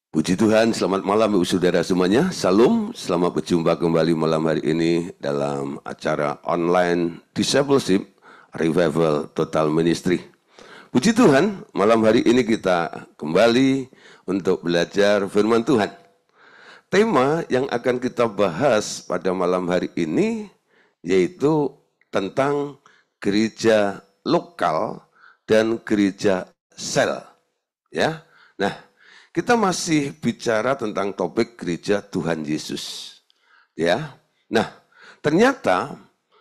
Puji Tuhan, selamat malam Ibu Saudara semuanya. Salam, selamat berjumpa kembali malam hari ini dalam acara online Discipleship Revival Total Ministry. Puji Tuhan, malam hari ini kita kembali untuk belajar firman Tuhan. Tema yang akan kita bahas pada malam hari ini yaitu tentang gereja lokal dan gereja sel. Ya, nah. Kita masih bicara tentang topik gereja Tuhan Yesus. Ya. Nah, ternyata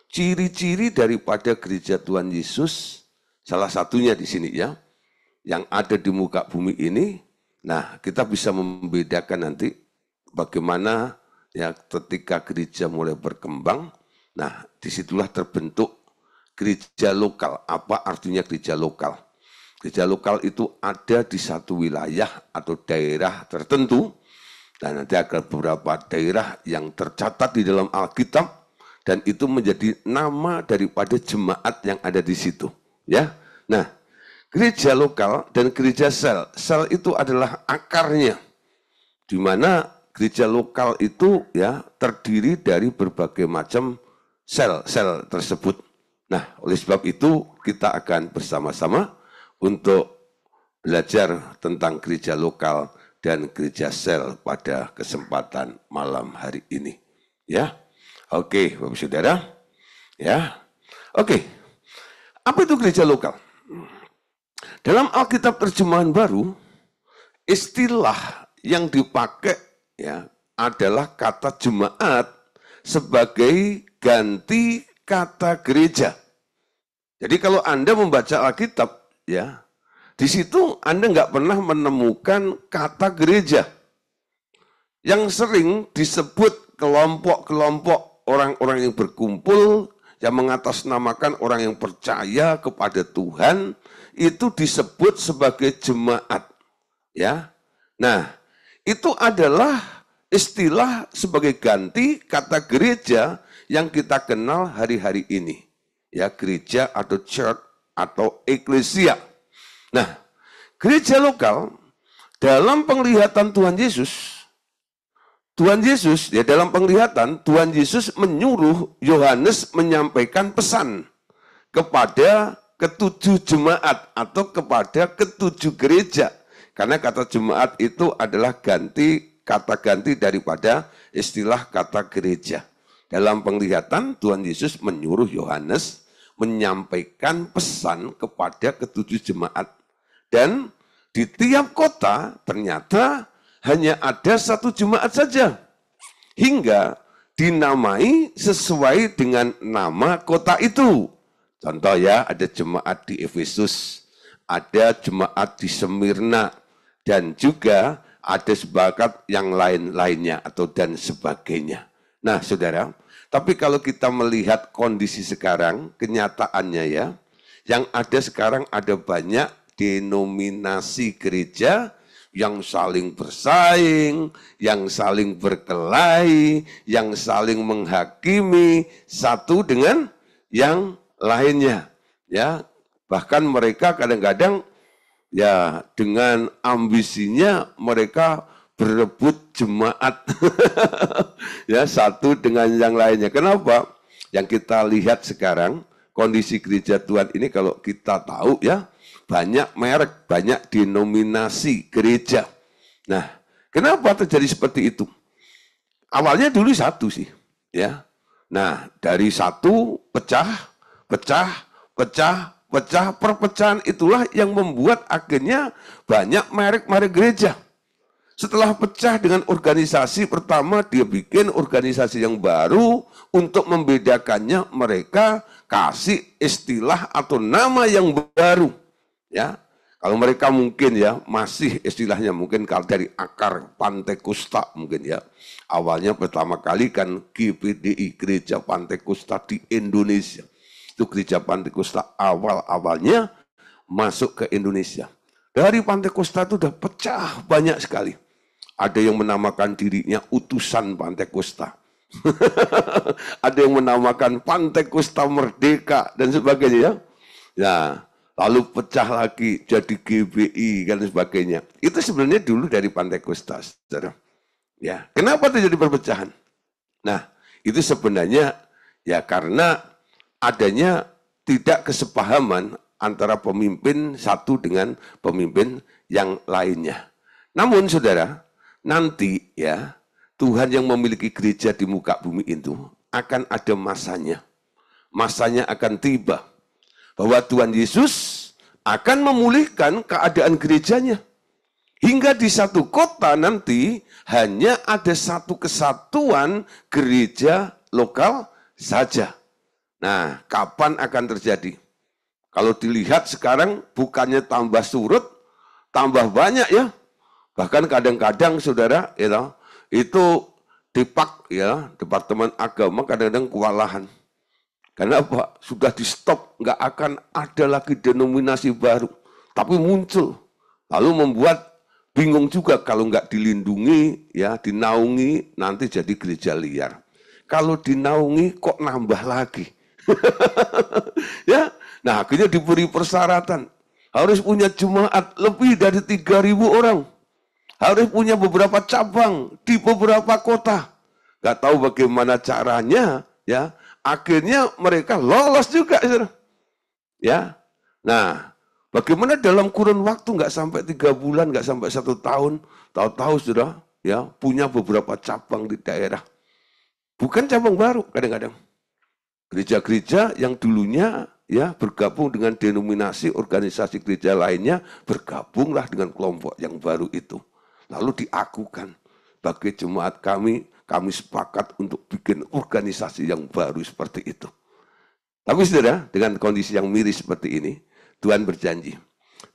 ciri-ciri daripada gereja Tuhan Yesus salah satunya di sini ya, yang ada di muka bumi ini. Nah, kita bisa membedakan nanti bagaimana ya ketika gereja mulai berkembang. Nah, disitulah terbentuk gereja lokal. Apa artinya gereja lokal? Gereja lokal itu ada di satu wilayah atau daerah tertentu, dan nanti ada beberapa daerah yang tercatat di dalam Alkitab, dan itu menjadi nama daripada jemaat yang ada di situ. Ya, nah, gereja lokal dan gereja sel. Sel itu adalah akarnya, di mana gereja lokal itu ya terdiri dari berbagai macam sel-sel tersebut. Nah, oleh sebab itu kita akan bersama-sama untuk belajar tentang gereja lokal dan gereja sel pada kesempatan malam hari ini. Ya, oke, Bapak Saudara. Ya, oke. Apa itu gereja lokal? Dalam Alkitab terjemahan baru, istilah yang dipakai ya adalah kata jemaat sebagai ganti kata gereja. Jadi kalau Anda membaca Alkitab, ya, di situ Anda nggak pernah menemukan kata gereja. Yang sering disebut kelompok-kelompok orang-orang yang berkumpul, yang mengatasnamakan orang yang percaya kepada Tuhan, itu disebut sebagai jemaat. Ya, nah, itu adalah istilah sebagai ganti kata gereja yang kita kenal hari-hari ini. Ya, gereja atau church atau eklesia. Nah, gereja lokal dalam penglihatan Tuhan Yesus ya dalam penglihatan Tuhan Yesus menyuruh Yohanes menyampaikan pesan kepada ketujuh jemaat atau kepada ketujuh gereja. Karena kata jemaat itu adalah kata ganti daripada istilah kata gereja. Dalam penglihatan Tuhan Yesus menyuruh Yohanes menyampaikan pesan kepada ketujuh jemaat. Dan di tiap kota ternyata hanya ada satu jemaat saja. Hingga dinamai sesuai dengan nama kota itu. Contoh ya, ada jemaat di Efesus, ada jemaat di Smyrna, dan juga ada sebakat yang lain-lainnya atau dan sebagainya. Nah, saudara, tapi kalau kita melihat kondisi sekarang, kenyataannya ya, yang ada sekarang ada banyak denominasi gereja yang saling bersaing, yang saling berkelahi, yang saling menghakimi satu dengan yang lainnya. Ya, bahkan mereka kadang-kadang ya dengan ambisinya mereka berebut jemaat ya satu dengan yang lainnya. Kenapa? Yang kita lihat sekarang kondisi gereja Tuhan ini kalau kita tahu ya banyak merek, banyak denominasi gereja. Nah, kenapa terjadi seperti itu? Awalnya dulu satu sih, ya. Nah, dari satu pecah, perpecahan itulah yang membuat akhirnya banyak merek-merek gereja. Setelah pecah dengan organisasi pertama, dia bikin organisasi yang baru untuk membedakannya. Mereka kasih istilah atau nama yang baru. Ya, kalau mereka mungkin ya masih istilahnya mungkin kalau dari akar Pantekusta mungkin ya. Awalnya pertama kali kan GPDI, Gereja Pantekusta di Indonesia. Itu Gereja Pantekusta awal-awalnya masuk ke Indonesia. Dari Pantekusta itu udah pecah banyak sekali. Ada yang menamakan dirinya utusan Pantekusta. Ada yang menamakan Pantekusta Merdeka dan sebagainya. Ya, lalu pecah lagi jadi GBI dan sebagainya. Itu sebenarnya dulu dari Pantekosta, saudara. Ya, kenapa terjadi perpecahan? Nah, itu sebenarnya ya karena adanya tidak kesepahaman antara pemimpin satu dengan pemimpin yang lainnya. Namun saudara, nanti ya Tuhan yang memiliki gereja di muka bumi itu akan ada masanya. Masanya akan tiba bahwa Tuhan Yesus akan memulihkan keadaan gerejanya. Hingga di satu kota nanti hanya ada satu kesatuan gereja lokal saja. Nah, kapan akan terjadi? Kalau dilihat sekarang bukannya tambah surut, tambah banyak ya. Bahkan kadang-kadang saudara, itu DIPAK ya, Departemen Agama kadang-kadang kewalahan. Karena apa? Sudah di stop, nggak akan ada lagi denominasi baru. Tapi muncul, lalu membuat bingung juga kalau nggak dilindungi, ya dinaungi, nanti jadi gereja liar. Kalau dinaungi kok nambah lagi. Ya, nah akhirnya diberi persyaratan. Harus punya jemaat lebih dari 3.000 orang. Harus punya beberapa cabang di beberapa kota. Nggak tahu bagaimana caranya, ya. Akhirnya mereka lolos juga, ya. Nah, bagaimana dalam kurun waktu nggak sampai 3 bulan, nggak sampai 1 tahun, tahu-tahu sudah ya punya beberapa cabang di daerah. Bukan cabang baru kadang-kadang. Gereja-gereja yang dulunya ya bergabung dengan denominasi organisasi gereja lainnya, bergabunglah dengan kelompok yang baru itu. Lalu diakukan bagi jemaat kami sepakat untuk bikin organisasi yang baru seperti itu. Tapi saudara, dengan kondisi yang miris seperti ini, Tuhan berjanji,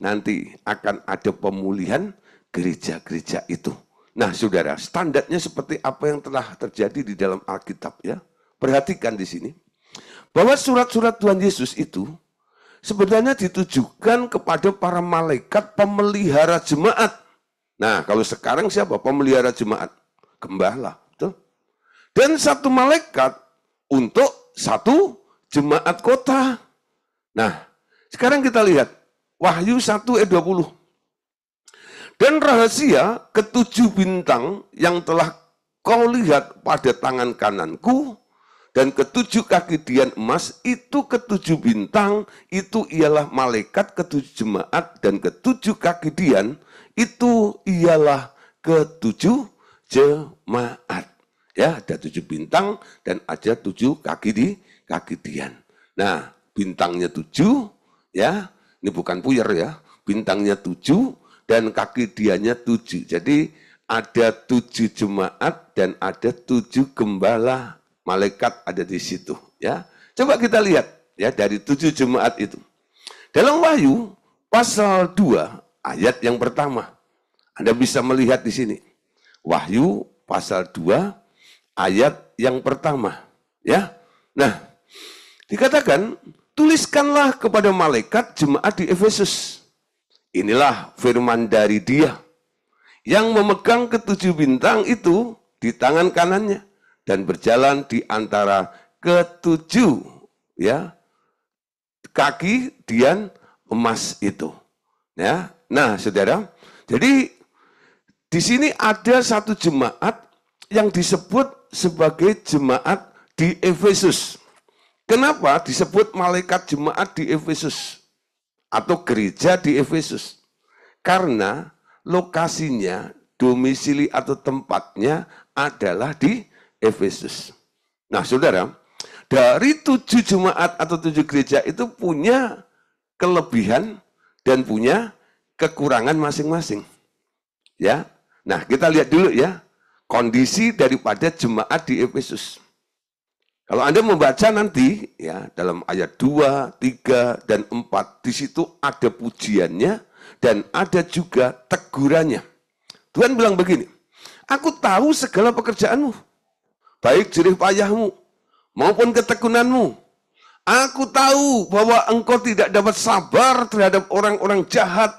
nanti akan ada pemulihan gereja-gereja itu. Nah saudara, standarnya seperti apa yang telah terjadi di dalam Alkitab ya. Perhatikan di sini, bahwa surat-surat Tuhan Yesus itu sebenarnya ditujukan kepada para malaikat pemelihara jemaat. Nah kalau sekarang siapa pemelihara jemaat? Gembala. Betul? Dan satu malaikat untuk satu jemaat kota. Nah, sekarang kita lihat Wahyu 1 ayat 20. Dan rahasia ketujuh bintang yang telah kau lihat pada tangan kananku dan ketujuh kaki dian emas, itu ketujuh bintang, itu ialah malaikat ketujuh jemaat, dan ketujuh kaki dian itu ialah ketujuh jemaat. Ya, ada 7 bintang dan ada 7 kaki dian. Nah, bintangnya 7, ya, ini bukan puyer ya, bintangnya 7 dan kaki diannya 7. Jadi ada 7 jemaat dan ada 7 gembala malaikat ada di situ. Ya, coba kita lihat ya dari 7 jemaat itu. Dalam Wahyu pasal 2 ayat yang pertama, Anda bisa melihat di sini. Wahyu pasal 2 ayat yang pertama, ya. Nah, dikatakan, tuliskanlah kepada malaikat jemaat di Efesus. Inilah firman dari Dia yang memegang ketujuh bintang itu di tangan kanannya dan berjalan di antara ketujuh ya kaki dian emas itu. Ya. Nah, saudara, jadi di sini ada satu jemaat yang disebut sebagai jemaat di Efesus. Kenapa disebut malaikat jemaat di Efesus atau gereja di Efesus? Karena lokasinya, domisili atau tempatnya adalah di Efesus. Nah, saudara, dari 7 jemaat atau 7 gereja itu punya kelebihan dan punya kekurangan masing-masing. Ya. Nah, kita lihat dulu ya kondisi daripada jemaat di Efesus. Kalau Anda membaca nanti ya dalam ayat 2, 3 dan 4 di situ ada pujiannya dan ada juga tegurannya. Tuhan bilang begini, aku tahu segala pekerjaanmu, baik jerih payahmu maupun ketekunanmu. Aku tahu bahwa engkau tidak dapat sabar terhadap orang-orang jahat,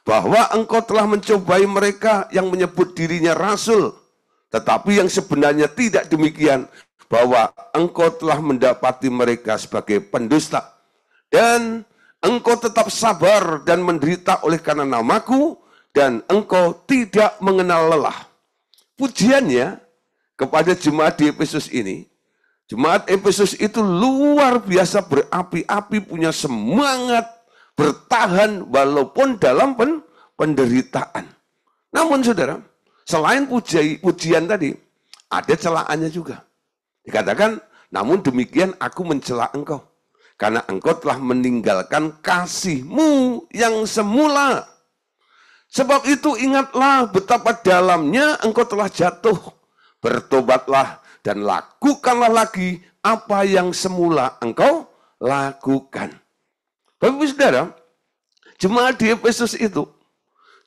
bahwa engkau telah mencobai mereka yang menyebut dirinya rasul, tetapi yang sebenarnya tidak demikian, bahwa engkau telah mendapati mereka sebagai pendusta. Dan engkau tetap sabar dan menderita oleh karena namaku, dan engkau tidak mengenal lelah. Pujiannya kepada jemaat di Efesus ini, jemaat Efesus itu luar biasa berapi-api, punya semangat, bertahan walaupun dalam penderitaan. Namun saudara, selain pujian tadi, ada celaannya juga. Dikatakan, namun demikian aku mencela engkau, karena engkau telah meninggalkan kasihmu yang semula. Sebab itu ingatlah betapa dalamnya engkau telah jatuh. Bertobatlah dan lakukanlah lagi apa yang semula engkau lakukan. Bapak-Ibu saudara, jemaat di Efesus itu,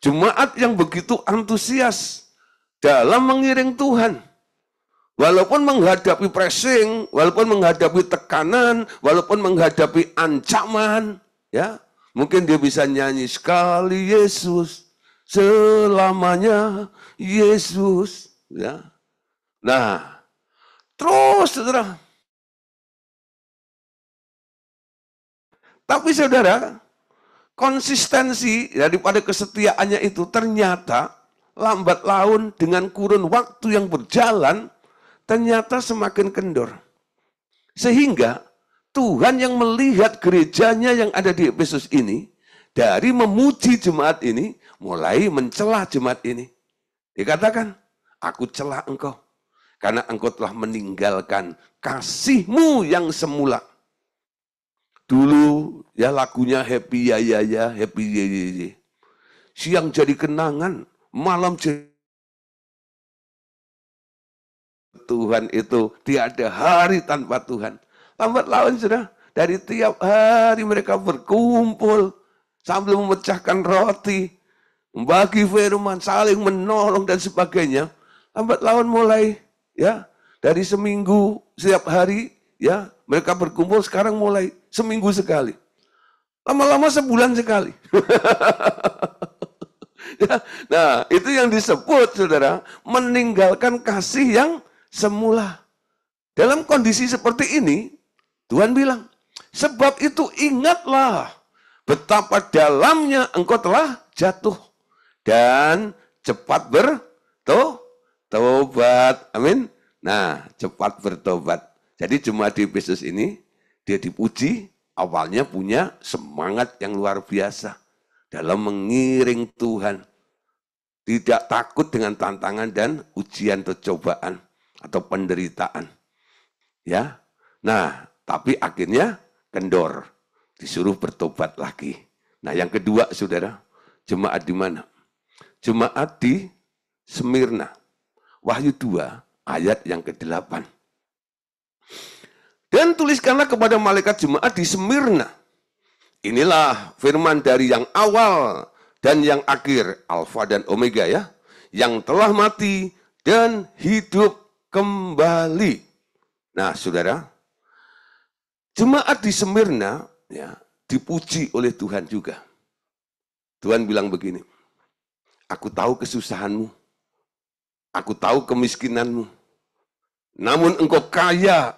jemaat yang begitu antusias dalam mengiring Tuhan. Walaupun menghadapi pressing, walaupun menghadapi tekanan, walaupun menghadapi ancaman, ya, mungkin dia bisa nyanyi sekali Yesus, selamanya Yesus, ya. Nah, terus saudara. Tapi saudara, konsistensi daripada kesetiaannya itu ternyata lambat laun dengan kurun waktu yang berjalan, ternyata semakin kendor. Sehingga Tuhan yang melihat gerejanya yang ada di Efesus ini, dari memuji jemaat ini, mulai mencela jemaat ini. Dikatakan, aku celah engkau, karena engkau telah meninggalkan kasihmu yang semula. Dulu ya lagunya happy ya ya ya, happy ya ya ya. Siang jadi kenangan, malam jadi Tuhan itu tiada hari tanpa Tuhan. Lambat laun sudah, dari tiap hari mereka berkumpul sambil memecahkan roti, membagi firman, saling menolong dan sebagainya. Lambat laun mulai ya, dari seminggu setiap hari ya, mereka berkumpul sekarang mulai seminggu sekali. Lama-lama sebulan sekali. Ya, nah, itu yang disebut saudara, meninggalkan kasih yang semula. Dalam kondisi seperti ini, Tuhan bilang, sebab itu ingatlah betapa dalamnya engkau telah jatuh dan cepat bertobat. Amin. Nah, cepat bertobat. Jadi jemaat di Efesus ini, dia dipuji, awalnya punya semangat yang luar biasa dalam mengiring Tuhan. Tidak takut dengan tantangan dan ujian atau cobaan atau penderitaan. Ya. Nah, tapi akhirnya kendor, disuruh bertobat lagi. Nah, yang kedua, saudara, jemaat di mana? Jemaat di Smyrna. Wahyu 2 ayat yang ke-8. Dan tuliskanlah kepada malaikat jemaat di Smyrna. Inilah firman dari yang awal dan yang akhir, Alfa dan Omega ya, yang telah mati dan hidup kembali. Nah, saudara, jemaat di Smyrna ya, dipuji oleh Tuhan juga. Tuhan bilang begini, aku tahu kesusahanmu, aku tahu kemiskinanmu, namun engkau kaya,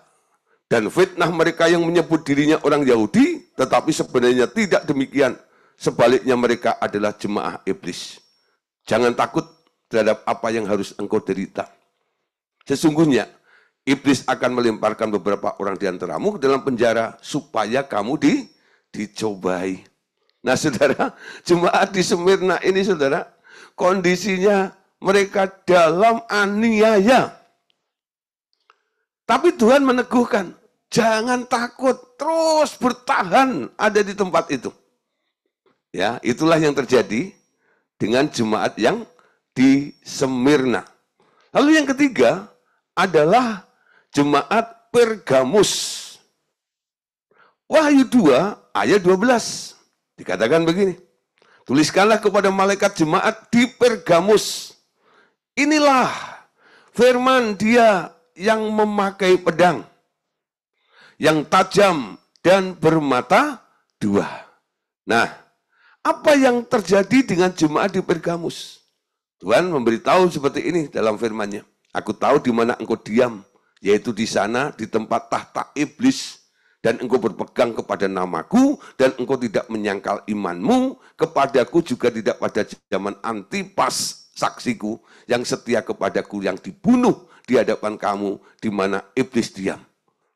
dan fitnah mereka yang menyebut dirinya orang Yahudi, tetapi sebenarnya tidak demikian. Sebaliknya mereka adalah jemaah iblis. Jangan takut terhadap apa yang harus engkau derita. Sesungguhnya, iblis akan melemparkan beberapa orang di antaramu ke dalam penjara, supaya kamu dicobai. Nah saudara, jemaat di Smyrna ini saudara, kondisinya mereka dalam aniaya. Tapi Tuhan meneguhkan, jangan takut, terus bertahan ada di tempat itu. Ya, itulah yang terjadi dengan jemaat yang di Smyrna. Lalu yang ketiga adalah jemaat Pergamus. Wahyu 2 ayat 12. Dikatakan begini, tuliskanlah kepada malaikat jemaat di Pergamus. Inilah firman dia yang memakai pedang, yang tajam dan bermata dua. Nah, apa yang terjadi dengan jemaat di Pergamus? Tuhan memberitahu seperti ini dalam firman-Nya. Aku tahu di mana engkau diam, yaitu di sana di tempat tahta iblis, dan engkau berpegang kepada namaku, dan engkau tidak menyangkal imanmu, kepadaku juga tidak pada zaman Antipas saksiku, yang setia kepadaku, yang dibunuh di hadapan kamu, di mana iblis diam.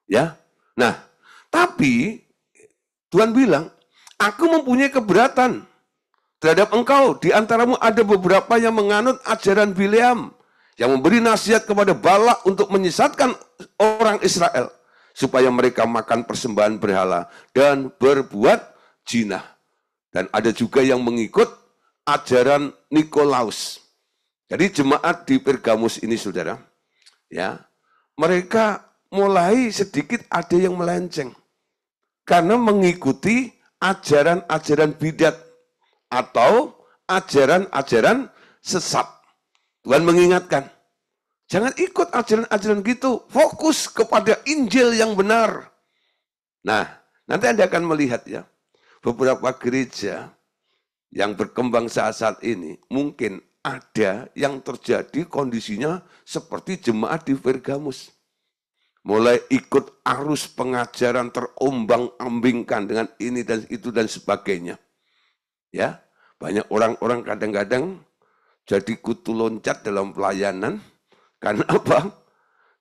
Ya, nah, tapi Tuhan bilang, aku mempunyai keberatan terhadap engkau. Di antaramu ada beberapa yang menganut ajaran Bileam, yang memberi nasihat kepada Balak untuk menyesatkan orang Israel, supaya mereka makan persembahan berhala dan berbuat jinah. Dan ada juga yang mengikut ajaran Nikolaus. Jadi jemaat di Pergamus ini, saudara, ya, mereka mulai sedikit ada yang melenceng karena mengikuti ajaran-ajaran bidat atau ajaran-ajaran sesat. Tuhan mengingatkan, jangan ikut ajaran-ajaran gitu, fokus kepada Injil yang benar. Nah, nanti Anda akan melihat ya, beberapa gereja yang berkembang saat-saat ini, mungkin ada yang terjadi kondisinya seperti jemaat di Pergamus. Mulai ikut arus pengajaran terombang-ambingkan dengan ini dan itu dan sebagainya. Ya, banyak orang-orang kadang-kadang jadi kutu loncat dalam pelayanan. Karena apa?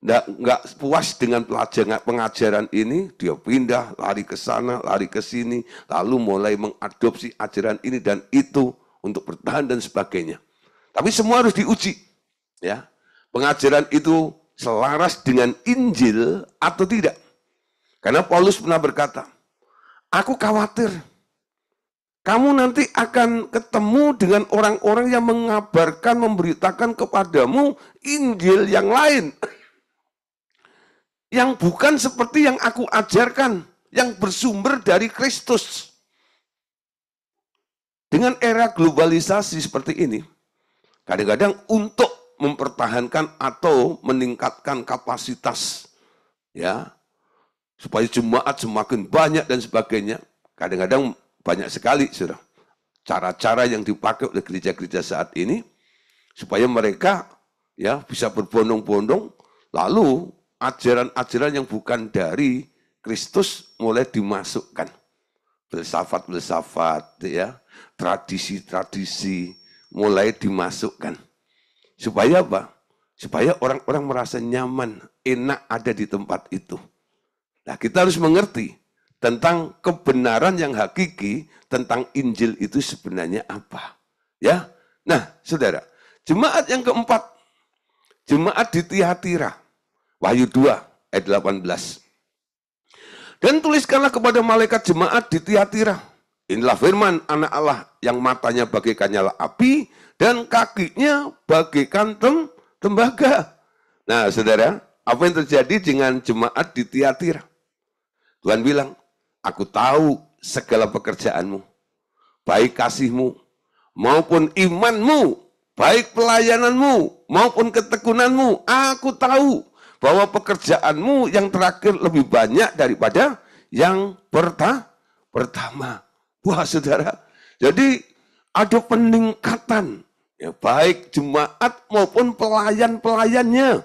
Nggak puas dengan pengajaran ini, dia pindah, lari ke sana, lari ke sini, lalu mulai mengadopsi ajaran ini dan itu untuk bertahan dan sebagainya. Tapi semua harus diuji. Ya, pengajaran itu selaras dengan Injil atau tidak. Karena Paulus pernah berkata, aku khawatir kamu nanti akan ketemu dengan orang-orang yang mengabarkan, memberitakan kepadamu Injil yang lain. Yang bukan seperti yang aku ajarkan, yang bersumber dari Kristus. Dengan era globalisasi seperti ini, kadang-kadang untuk mempertahankan atau meningkatkan kapasitas, ya, supaya jemaat semakin banyak dan sebagainya, kadang-kadang banyak sekali, saudara, cara-cara yang dipakai oleh gereja-gereja saat ini supaya mereka ya bisa berbondong-bondong, lalu ajaran-ajaran yang bukan dari Kristus mulai dimasukkan, filsafat-filsafat, ya, tradisi-tradisi mulai dimasukkan. Supaya apa? Supaya orang-orang merasa nyaman, enak ada di tempat itu. Nah, kita harus mengerti tentang kebenaran yang hakiki tentang Injil itu sebenarnya apa. Ya. Nah, saudara, jemaat yang keempat, jemaat di Tiatira, Wahyu 2 ayat 18. Dan tuliskanlah kepada malaikat jemaat di Tiatira, inilah firman anak Allah yang matanya bagaikan nyala api dan kakinya bagaikan tembaga. Nah, saudara, apa yang terjadi dengan jemaat di Tiatira? Tuhan bilang, aku tahu segala pekerjaanmu, baik kasihmu, maupun imanmu, baik pelayananmu, maupun ketekunanmu. Aku tahu bahwa pekerjaanmu yang terakhir lebih banyak daripada yang pertama. Wah, saudara, jadi ada peningkatan, ya, baik jemaat maupun pelayan-pelayannya.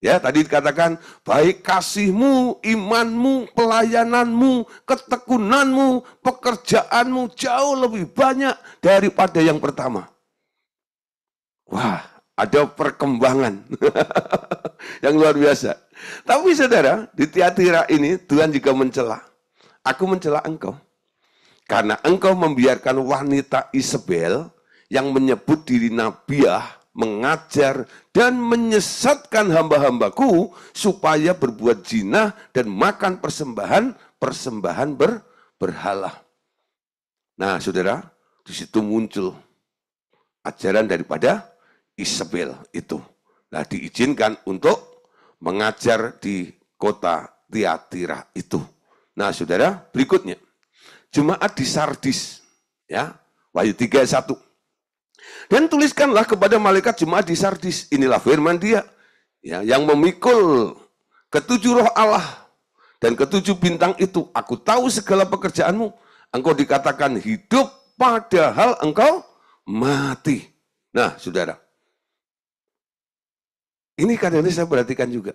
Ya, tadi dikatakan, baik kasihmu, imanmu, pelayananmu, ketekunanmu, pekerjaanmu jauh lebih banyak daripada yang pertama. Wah, ada perkembangan yang luar biasa. Tapi saudara, di Tiatira ini Tuhan juga mencela. Aku mencela engkau. Karena engkau membiarkan wanita Isabel yang menyebut diri nabiah, mengajar dan menyesatkan hamba-hambaku supaya berbuat zina dan makan persembahan berhala. Nah, saudara, di situ muncul ajaran daripada Isabel itu. Nah, diizinkan untuk mengajar di kota Tiatira itu. Nah, saudara, berikutnya jemaat di Sardis, ya, Wahyu 3 ayat 1. Dan tuliskanlah kepada malaikat jemaat di Sardis, inilah firman dia, ya, yang memikul ketujuh roh Allah dan ketujuh bintang itu. Aku tahu segala pekerjaanmu, engkau dikatakan hidup padahal engkau mati. Nah, saudara, ini kadang-kadang saya perhatikan juga.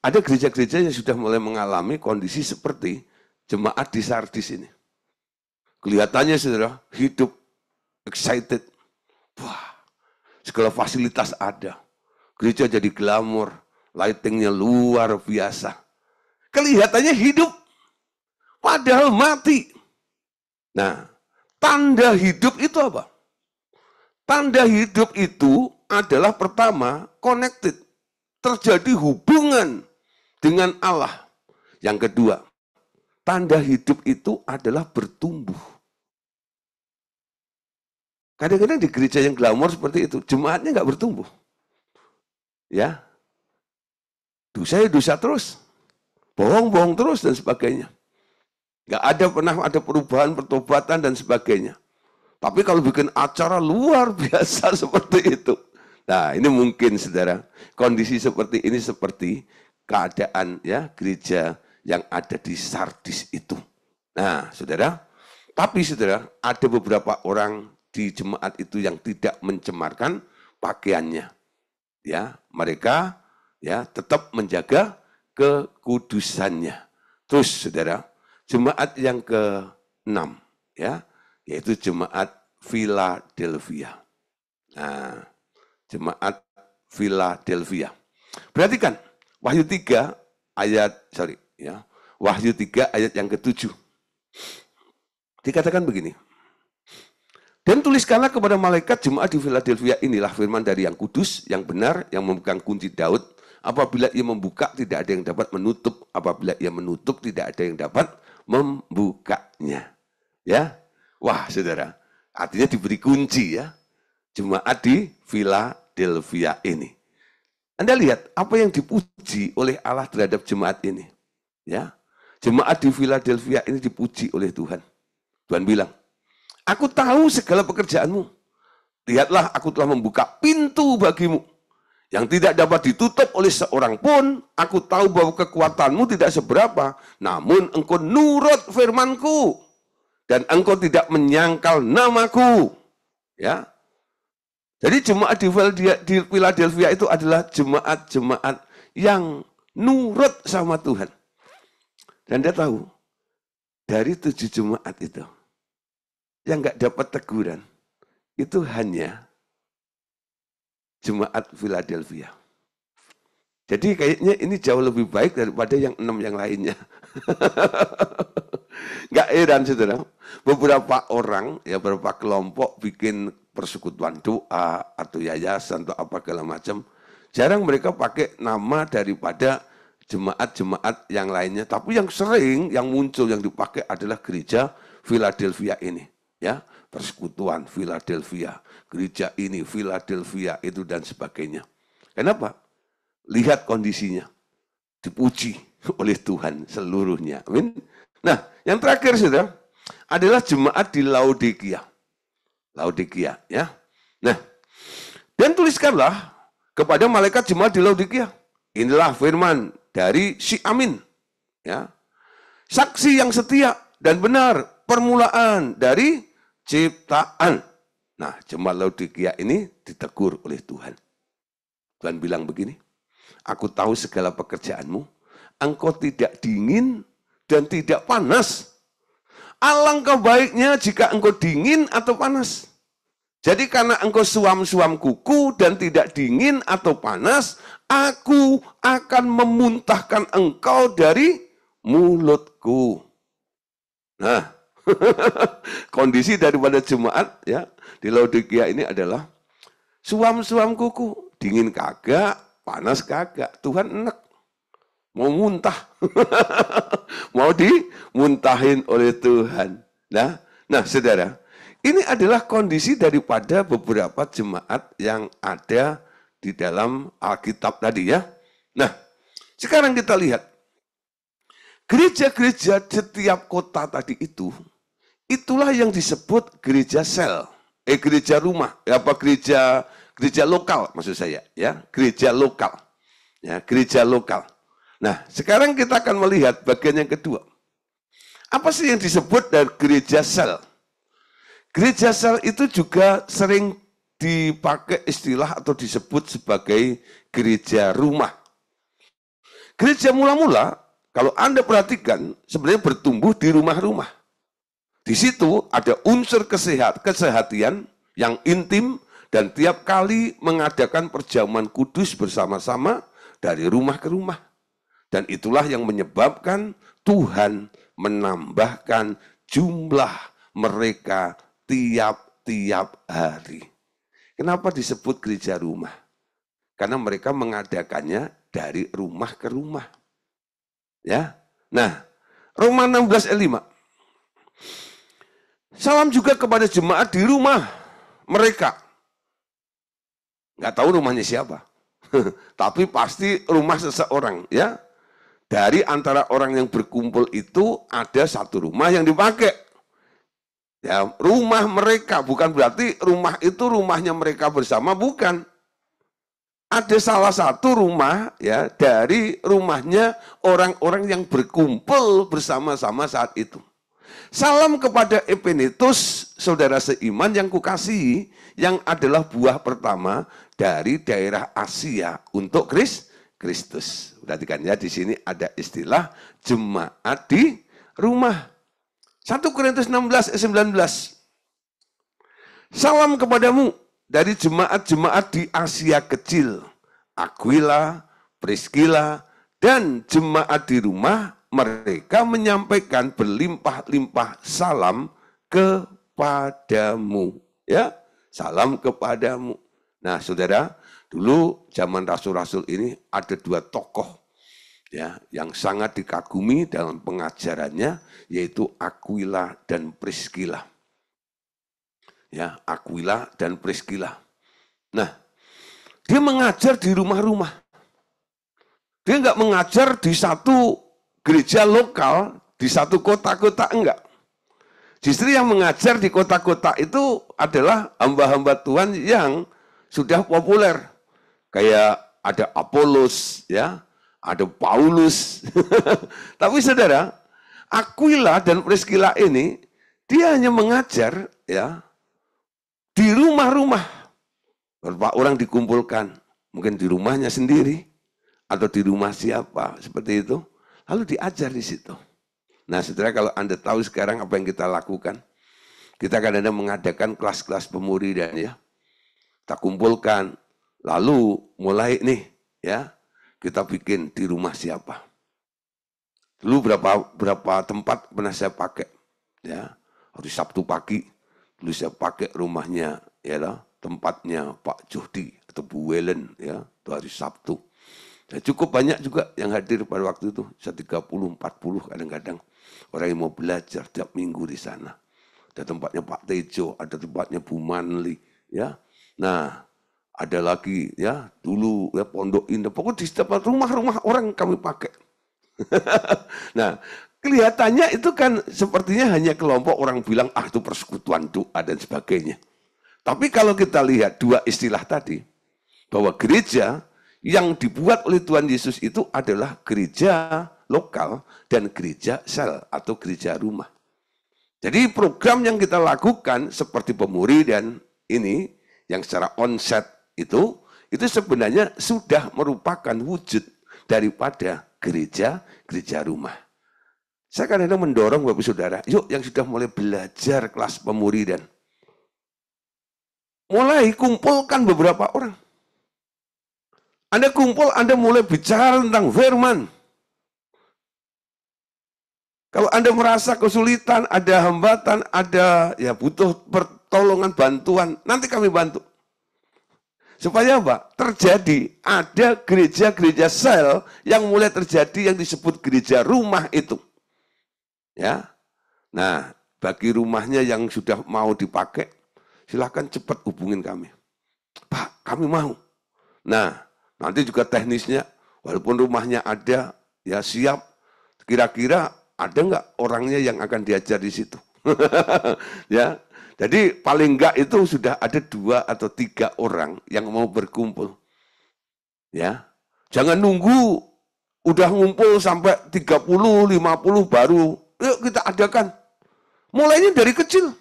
Ada gereja-gereja yang sudah mulai mengalami kondisi seperti jemaat di Sardis ini. Kelihatannya saudara, hidup, excited. Wah, segala fasilitas ada. Gereja jadi glamor, lightingnya luar biasa. Kelihatannya hidup, padahal mati. Nah, tanda hidup itu apa? Tanda hidup itu adalah pertama, connected. Terjadi hubungan dengan Allah. Yang kedua, tanda hidup itu adalah bertumbuh. Kadang-kadang di gereja yang glamor seperti itu, jemaatnya nggak bertumbuh. Ya, dosa terus, bohong-bohong terus dan sebagainya. Nggak ada pernah ada perubahan, pertobatan dan sebagainya. Tapi kalau bikin acara luar biasa seperti itu. Nah, ini mungkin saudara, kondisi seperti ini seperti keadaan ya gereja yang ada di Sardis itu. Nah, saudara, tapi saudara, ada beberapa orang di jemaat itu yang tidak mencemarkan pakaiannya. Ya, mereka ya tetap menjaga kekudusannya. Terus saudara, jemaat yang ke-6 ya, yaitu jemaat Philadelphia. Nah, jemaat Philadelphia. Perhatikan Wahyu 3 ayat Wahyu 3 ayat yang ke-7. Dikatakan begini. Dan tuliskanlah kepada malaikat jemaat di Philadelphia, inilah firman dari yang kudus, yang benar, yang memegang kunci Daud. Apabila ia membuka, tidak ada yang dapat menutup. Apabila ia menutup, tidak ada yang dapat membukanya. Ya, wah saudara, artinya diberi kunci ya. Jemaat di Philadelphia ini. Anda lihat apa yang dipuji oleh Allah terhadap jemaat ini. Ya, jemaat di Philadelphia ini dipuji oleh Tuhan. Tuhan bilang, aku tahu segala pekerjaanmu. Lihatlah, aku telah membuka pintu bagimu yang tidak dapat ditutup oleh seorang pun. Aku tahu bahwa kekuatanmu tidak seberapa, namun engkau nurut firmanku dan engkau tidak menyangkal namaku. Ya. Jadi jemaat di Philadelphia itu adalah jemaat-jemaat yang nurut sama Tuhan. Dan Anda tahu, dari 7 jemaat itu, yang nggak dapat teguran, itu hanya jemaat Philadelphia. Jadi kayaknya ini jauh lebih baik daripada yang 6 yang lainnya. Nggak heran saudara, beberapa orang, ya beberapa kelompok bikin persekutuan doa atau yayasan atau apa segala macam, jarang mereka pakai nama daripada jemaat-jemaat yang lainnya. Tapi yang sering, yang muncul, yang dipakai adalah gereja Philadelphia ini. Ya, persekutuan Philadelphia, gereja ini Philadelphia itu dan sebagainya. Kenapa? Lihat kondisinya, dipuji oleh Tuhan seluruhnya. Amin. Nah, yang terakhir saudara adalah jemaat di Laodikia. Laodikia, ya. Nah, dan tuliskanlah kepada malaikat jemaat di Laodikia. Inilah firman dari si Amin, ya. Saksi yang setia dan benar, permulaan dari ciptaan. Nah, jemaat Laodikia ini ditegur oleh Tuhan. Tuhan bilang begini, aku tahu segala pekerjaanmu, engkau tidak dingin dan tidak panas. Alangkah baiknya jika engkau dingin atau panas. Jadi karena engkau suam-suam kuku dan tidak dingin atau panas, aku akan memuntahkan engkau dari mulutku. Nah, kondisi daripada jemaat ya di Laodikia ini adalah suam-suam kuku, dingin kagak, panas kagak. Tuhan enak, mau muntah, mau dimuntahin oleh Tuhan. Nah, saudara, ini adalah kondisi daripada beberapa jemaat yang ada di dalam Alkitab tadi ya. Nah, sekarang kita lihat gereja-gereja setiap kota tadi itu, itulah yang disebut gereja sel, gereja rumah, apa gereja lokal maksud saya, ya, gereja lokal, ya, gereja lokal. Nah, sekarang kita akan melihat bagian yang kedua. Apa sih yang disebut dari gereja sel? Gereja sel itu juga sering dipakai istilah atau disebut sebagai gereja rumah. Gereja mula-mula, kalau Anda perhatikan, sebenarnya bertumbuh di rumah-rumah. Di situ ada unsur kesehatian yang intim dan tiap kali mengadakan perjamuan kudus bersama-sama dari rumah ke rumah. Dan itulah yang menyebabkan Tuhan menambahkan jumlah mereka tiap-tiap hari. Kenapa disebut gereja rumah? Karena mereka mengadakannya dari rumah ke rumah. Ya. Nah, Roma 16 ayat 5. Salam juga kepada jemaat di rumah mereka. Nggak tahu rumahnya siapa. Tapi pasti rumah seseorang, ya. Dari antara orang yang berkumpul itu ada satu rumah yang dipakai. Ya, rumah mereka, bukan berarti rumah itu rumahnya mereka bersama, bukan. Ada salah satu rumah ya dari rumahnya orang-orang yang berkumpul bersama-sama saat itu. Salam kepada Epenetus, saudara seiman yang kukasihi, yang adalah buah pertama dari daerah Asia untuk Kristus. Perhatikan ya, di sini ada istilah jemaat di rumah. 1 Korintus 16 ayat 19. Salam kepadamu dari jemaat-jemaat di Asia Kecil, Aquila, Priscilla, dan jemaat di rumah. Mereka menyampaikan berlimpah-limpah salam kepadamu. Ya, salam kepadamu. Nah, saudara, dulu zaman rasul-rasul ini ada dua tokoh ya yang sangat dikagumi dalam pengajarannya, yaitu Aquila dan Priscilla. Ya, Aquila dan Priscilla. Nah, dia mengajar di rumah-rumah. Dia enggak mengajar di satu gereja lokal, di satu kota-kota, enggak. Justru yang mengajar di kota-kota itu adalah hamba-hamba Tuhan yang sudah populer. Kayak ada Apolos, ya, ada Paulus. Tapi saudara, Aquila dan Priscilla ini, dia hanya mengajar ya di rumah-rumah. Beberapa orang dikumpulkan, mungkin di rumahnya sendiri, atau di rumah siapa, seperti itu. Lalu diajar di situ. Nah, saudara, kalau Anda tahu sekarang apa yang kita lakukan, kita kadang-kadang mengadakan kelas-kelas pemuridan ya. Kita kumpulkan, lalu mulai nih ya, kita bikin di rumah siapa. Dulu berapa tempat pernah saya pakai ya. Hari Sabtu pagi dulu saya pakai rumahnya ya lah, tempatnya Pak Juhdi atau Bu Welen ya, itu hari Sabtu. Dan cukup banyak juga yang hadir pada waktu itu, 30-40 kadang-kadang. Orang yang mau belajar tiap minggu di sana. Ada tempatnya Pak Tejo, ada tempatnya Bu Manli, ya. Nah, ada lagi ya, dulu ya Pondok Indah. Pokoknya di setiap rumah-rumah orang kami pakai. Nah, kelihatannya itu kan sepertinya hanya kelompok orang bilang, ah itu persekutuan doa dan sebagainya. Tapi kalau kita lihat dua istilah tadi, bahwa gereja yang dibuat oleh Tuhan Yesus itu adalah gereja lokal dan gereja sel atau gereja rumah. Jadi program yang kita lakukan seperti pemuridan ini yang secara onset itu sebenarnya sudah merupakan wujud daripada gereja rumah. Saya kadang-kadang mendorong Bapak Saudara, yuk yang sudah mulai belajar kelas pemuridan, mulai kumpulkan beberapa orang. Anda kumpul, Anda mulai bicara tentang firman. Kalau Anda merasa kesulitan, ada hambatan, ada ya butuh pertolongan, bantuan, nanti kami bantu. Supaya apa? Terjadi, ada gereja-gereja sel yang mulai terjadi yang disebut gereja rumah itu. Ya. Nah, bagi rumahnya yang sudah mau dipakai, silakan cepat hubungin kami. Pak, kami mau. Nah, nanti juga teknisnya, walaupun rumahnya ada, ya siap, kira-kira ada nggak orangnya yang akan diajar di situ? Ya, jadi paling enggak itu sudah ada 2 atau 3 orang yang mau berkumpul. Ya, jangan nunggu udah ngumpul sampai 30, 50 baru, yuk kita adakan. Mulainya dari kecil.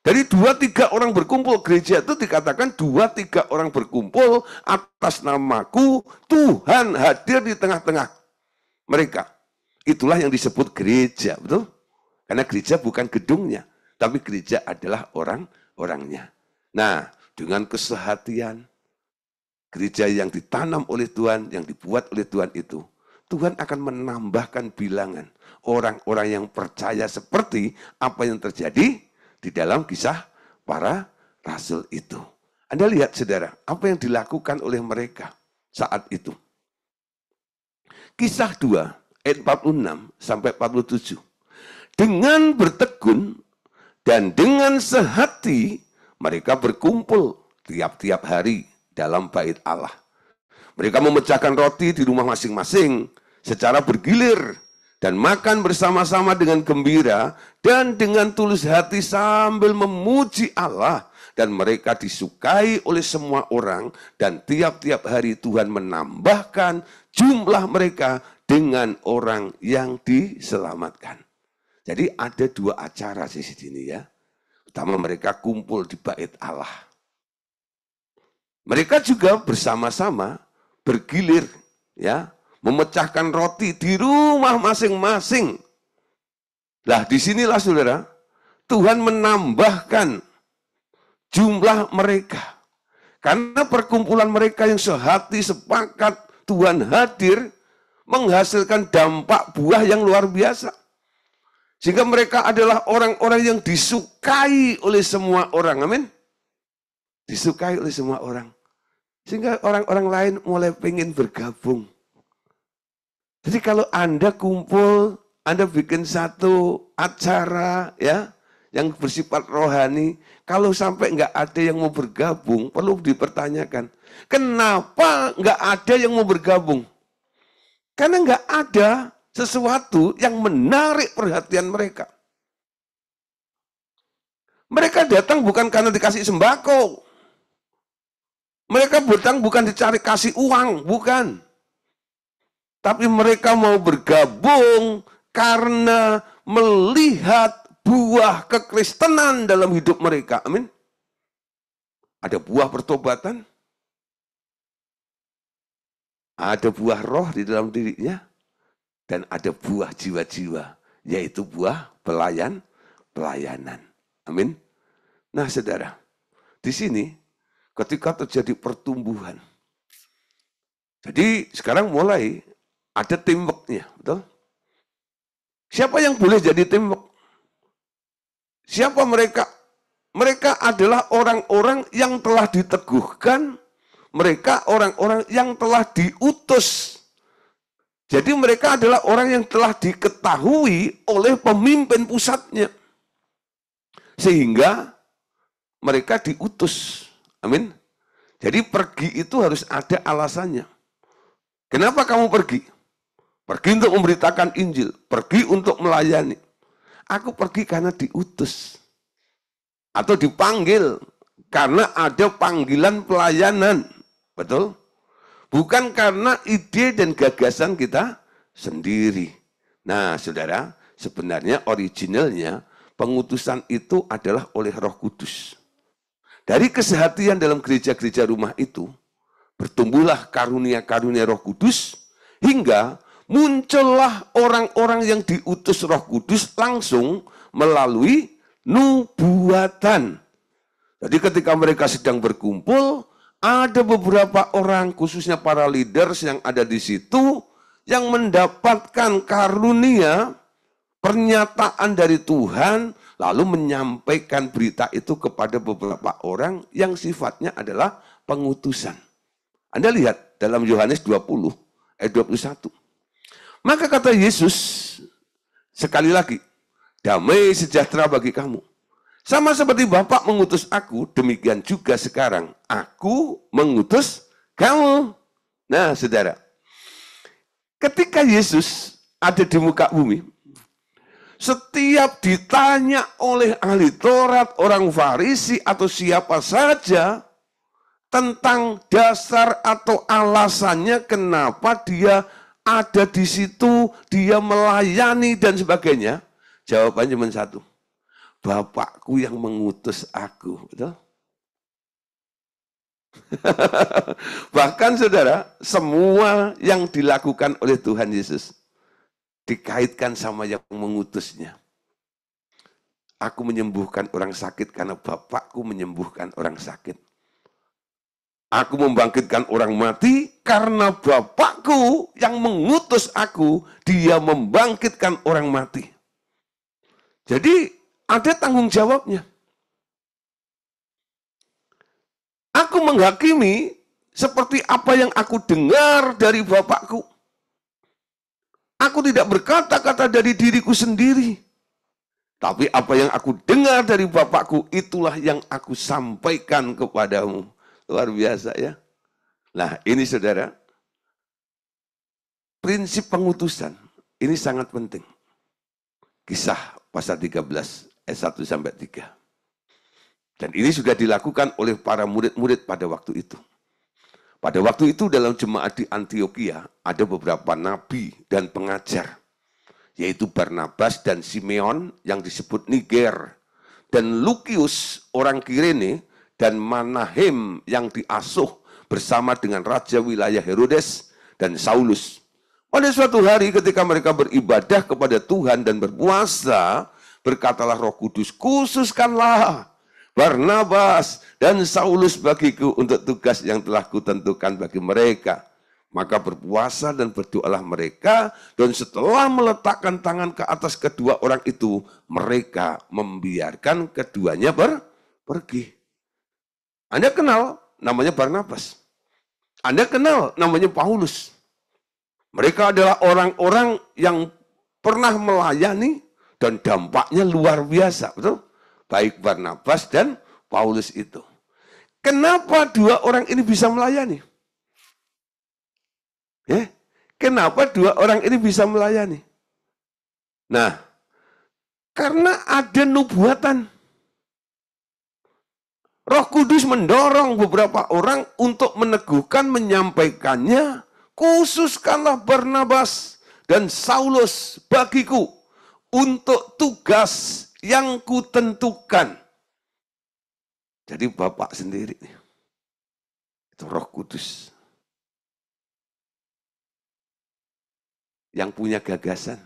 Dari 2-3 orang berkumpul, gereja itu dikatakan 2-3 orang berkumpul atas namaku, Tuhan hadir di tengah-tengah mereka. Itulah yang disebut gereja, betul? Karena gereja bukan gedungnya, tapi gereja adalah orang-orangnya. Nah, dengan kesehatian, gereja yang ditanam oleh Tuhan, yang dibuat oleh Tuhan itu, Tuhan akan menambahkan bilangan orang-orang yang percaya seperti apa yang terjadi di dalam kisah para rasul itu. Anda lihat saudara, apa yang dilakukan oleh mereka saat itu. Kisah 2, ayat 46 sampai 47. Dengan bertekun dan dengan sehati, mereka berkumpul tiap-tiap hari dalam bait Allah. Mereka memecahkan roti di rumah masing-masing secara bergilir dan makan bersama-sama dengan gembira dan dengan tulus hati sambil memuji Allah. Dan mereka disukai oleh semua orang dan tiap-tiap hari Tuhan menambahkan jumlah mereka dengan orang yang diselamatkan. Jadi ada 2 acara di sini ya. Pertama mereka kumpul di bait Allah. Mereka juga bersama-sama bergilir ya, memecahkan roti di rumah masing-masing. Nah, disinilah saudara, Tuhan menambahkan jumlah mereka. Karena perkumpulan mereka yang sehati, sepakat, Tuhan hadir, menghasilkan dampak buah yang luar biasa. Sehingga mereka adalah orang-orang yang disukai oleh semua orang. Amin. Disukai oleh semua orang. Sehingga orang-orang lain mulai pengen bergabung. Jadi kalau Anda kumpul, Anda bikin satu acara ya yang bersifat rohani, kalau sampai nggak ada yang mau bergabung, perlu dipertanyakan. Kenapa nggak ada yang mau bergabung? Karena nggak ada sesuatu yang menarik perhatian mereka. Mereka datang bukan karena dikasih sembako. Mereka datang bukan dicari kasih uang, bukan. Tapi mereka mau bergabung karena melihat buah kekristenan dalam hidup mereka. Amin. Ada buah pertobatan. Ada buah roh di dalam dirinya. Dan ada buah jiwa-jiwa, yaitu buah pelayanan. Amin. Nah saudara, di sini ketika terjadi pertumbuhan, jadi sekarang mulai ada teamwork-nya, betul? Siapa yang boleh jadi teamwork? Siapa mereka? Mereka adalah orang-orang yang telah diteguhkan, mereka orang-orang yang telah diutus. Jadi mereka adalah orang yang telah diketahui oleh pemimpin pusatnya. Sehingga mereka diutus. Amin. Jadi pergi itu harus ada alasannya. Kenapa kamu pergi? Pergi untuk memberitakan Injil. Pergi untuk melayani. Aku pergi karena diutus. Atau dipanggil. Karena ada panggilan pelayanan. Betul? Bukan karena ide dan gagasan kita sendiri. Nah, saudara, sebenarnya originalnya pengutusan itu adalah oleh Roh Kudus. Dari kesehatian dalam gereja-gereja rumah itu, bertumbuhlah karunia-karunia Roh Kudus, hingga muncullah orang-orang yang diutus Roh Kudus langsung melalui nubuatan. Jadi ketika mereka sedang berkumpul, ada beberapa orang, khususnya para leaders yang ada di situ, yang mendapatkan karunia, pernyataan dari Tuhan, lalu menyampaikan berita itu kepada beberapa orang yang sifatnya adalah pengutusan. Anda lihat dalam Yohanes 20, ayat 21. Maka kata Yesus, sekali lagi, damai sejahtera bagi kamu. Sama seperti Bapak mengutus aku, demikian juga sekarang aku mengutus kamu. Nah, saudara, ketika Yesus ada di muka bumi, setiap ditanya oleh ahli Taurat, orang Farisi, atau siapa saja tentang dasar atau alasannya kenapa dia ada di situ, dia melayani dan sebagainya, jawabannya cuma satu. Bapakku yang mengutus aku. Betul? Bahkan saudara, semua yang dilakukan oleh Tuhan Yesus dikaitkan sama yang mengutusnya. Aku menyembuhkan orang sakit karena Bapakku menyembuhkan orang sakit. Aku membangkitkan orang mati karena Bapakku yang mengutus aku, dia membangkitkan orang mati. Jadi ada tanggung jawabnya. Aku menghakimi seperti apa yang aku dengar dari Bapakku. Aku tidak berkata-kata dari diriku sendiri. Tapi apa yang aku dengar dari Bapakku, itulah yang aku sampaikan kepadamu. Luar biasa ya. Nah ini saudara, prinsip pengutusan ini sangat penting. Kisah pasal 13 ayat 1 sampai 3. Dan ini sudah dilakukan oleh para murid-murid pada waktu itu. Pada waktu itu dalam jemaat di Antioquia ada beberapa nabi dan pengajar, yaitu Barnabas dan Simeon yang disebut Niger, dan Lukius orang Kirene, dan Manahem yang diasuh bersama dengan raja wilayah Herodes dan Saulus. Pada suatu hari ketika mereka beribadah kepada Tuhan dan berpuasa, berkatalah Roh Kudus, khususkanlah Barnabas dan Saulus bagiku untuk tugas yang telah kutentukan bagi mereka. Maka berpuasa dan berdoalah mereka, dan setelah meletakkan tangan ke atas kedua orang itu, mereka membiarkan keduanya pergi. Anda kenal namanya Barnabas. Anda kenal namanya Paulus. Mereka adalah orang-orang yang pernah melayani dan dampaknya luar biasa, betul? Baik Barnabas dan Paulus itu. Kenapa dua orang ini bisa melayani? Kenapa dua orang ini bisa melayani? Nah, karena ada nubuatan. Roh Kudus mendorong beberapa orang untuk meneguhkan, menyampaikannya, khususkanlah Barnabas dan Saulus bagiku untuk tugas yang kutentukan. Jadi Bapak sendiri, itu Roh Kudus. Yang punya gagasan,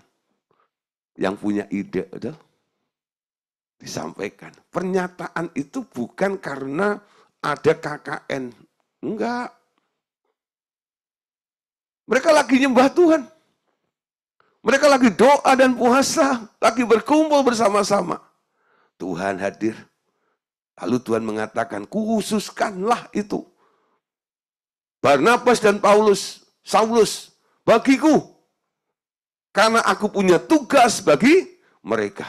yang punya ide, betul? Disampaikan. Pernyataan itu bukan karena ada KKN. Enggak. Mereka lagi nyembah Tuhan. Mereka lagi doa dan puasa, lagi berkumpul bersama-sama. Tuhan hadir. Lalu Tuhan mengatakan, khususkanlah itu. Barnabas dan Saulus, bagiku. Karena aku punya tugas bagi mereka.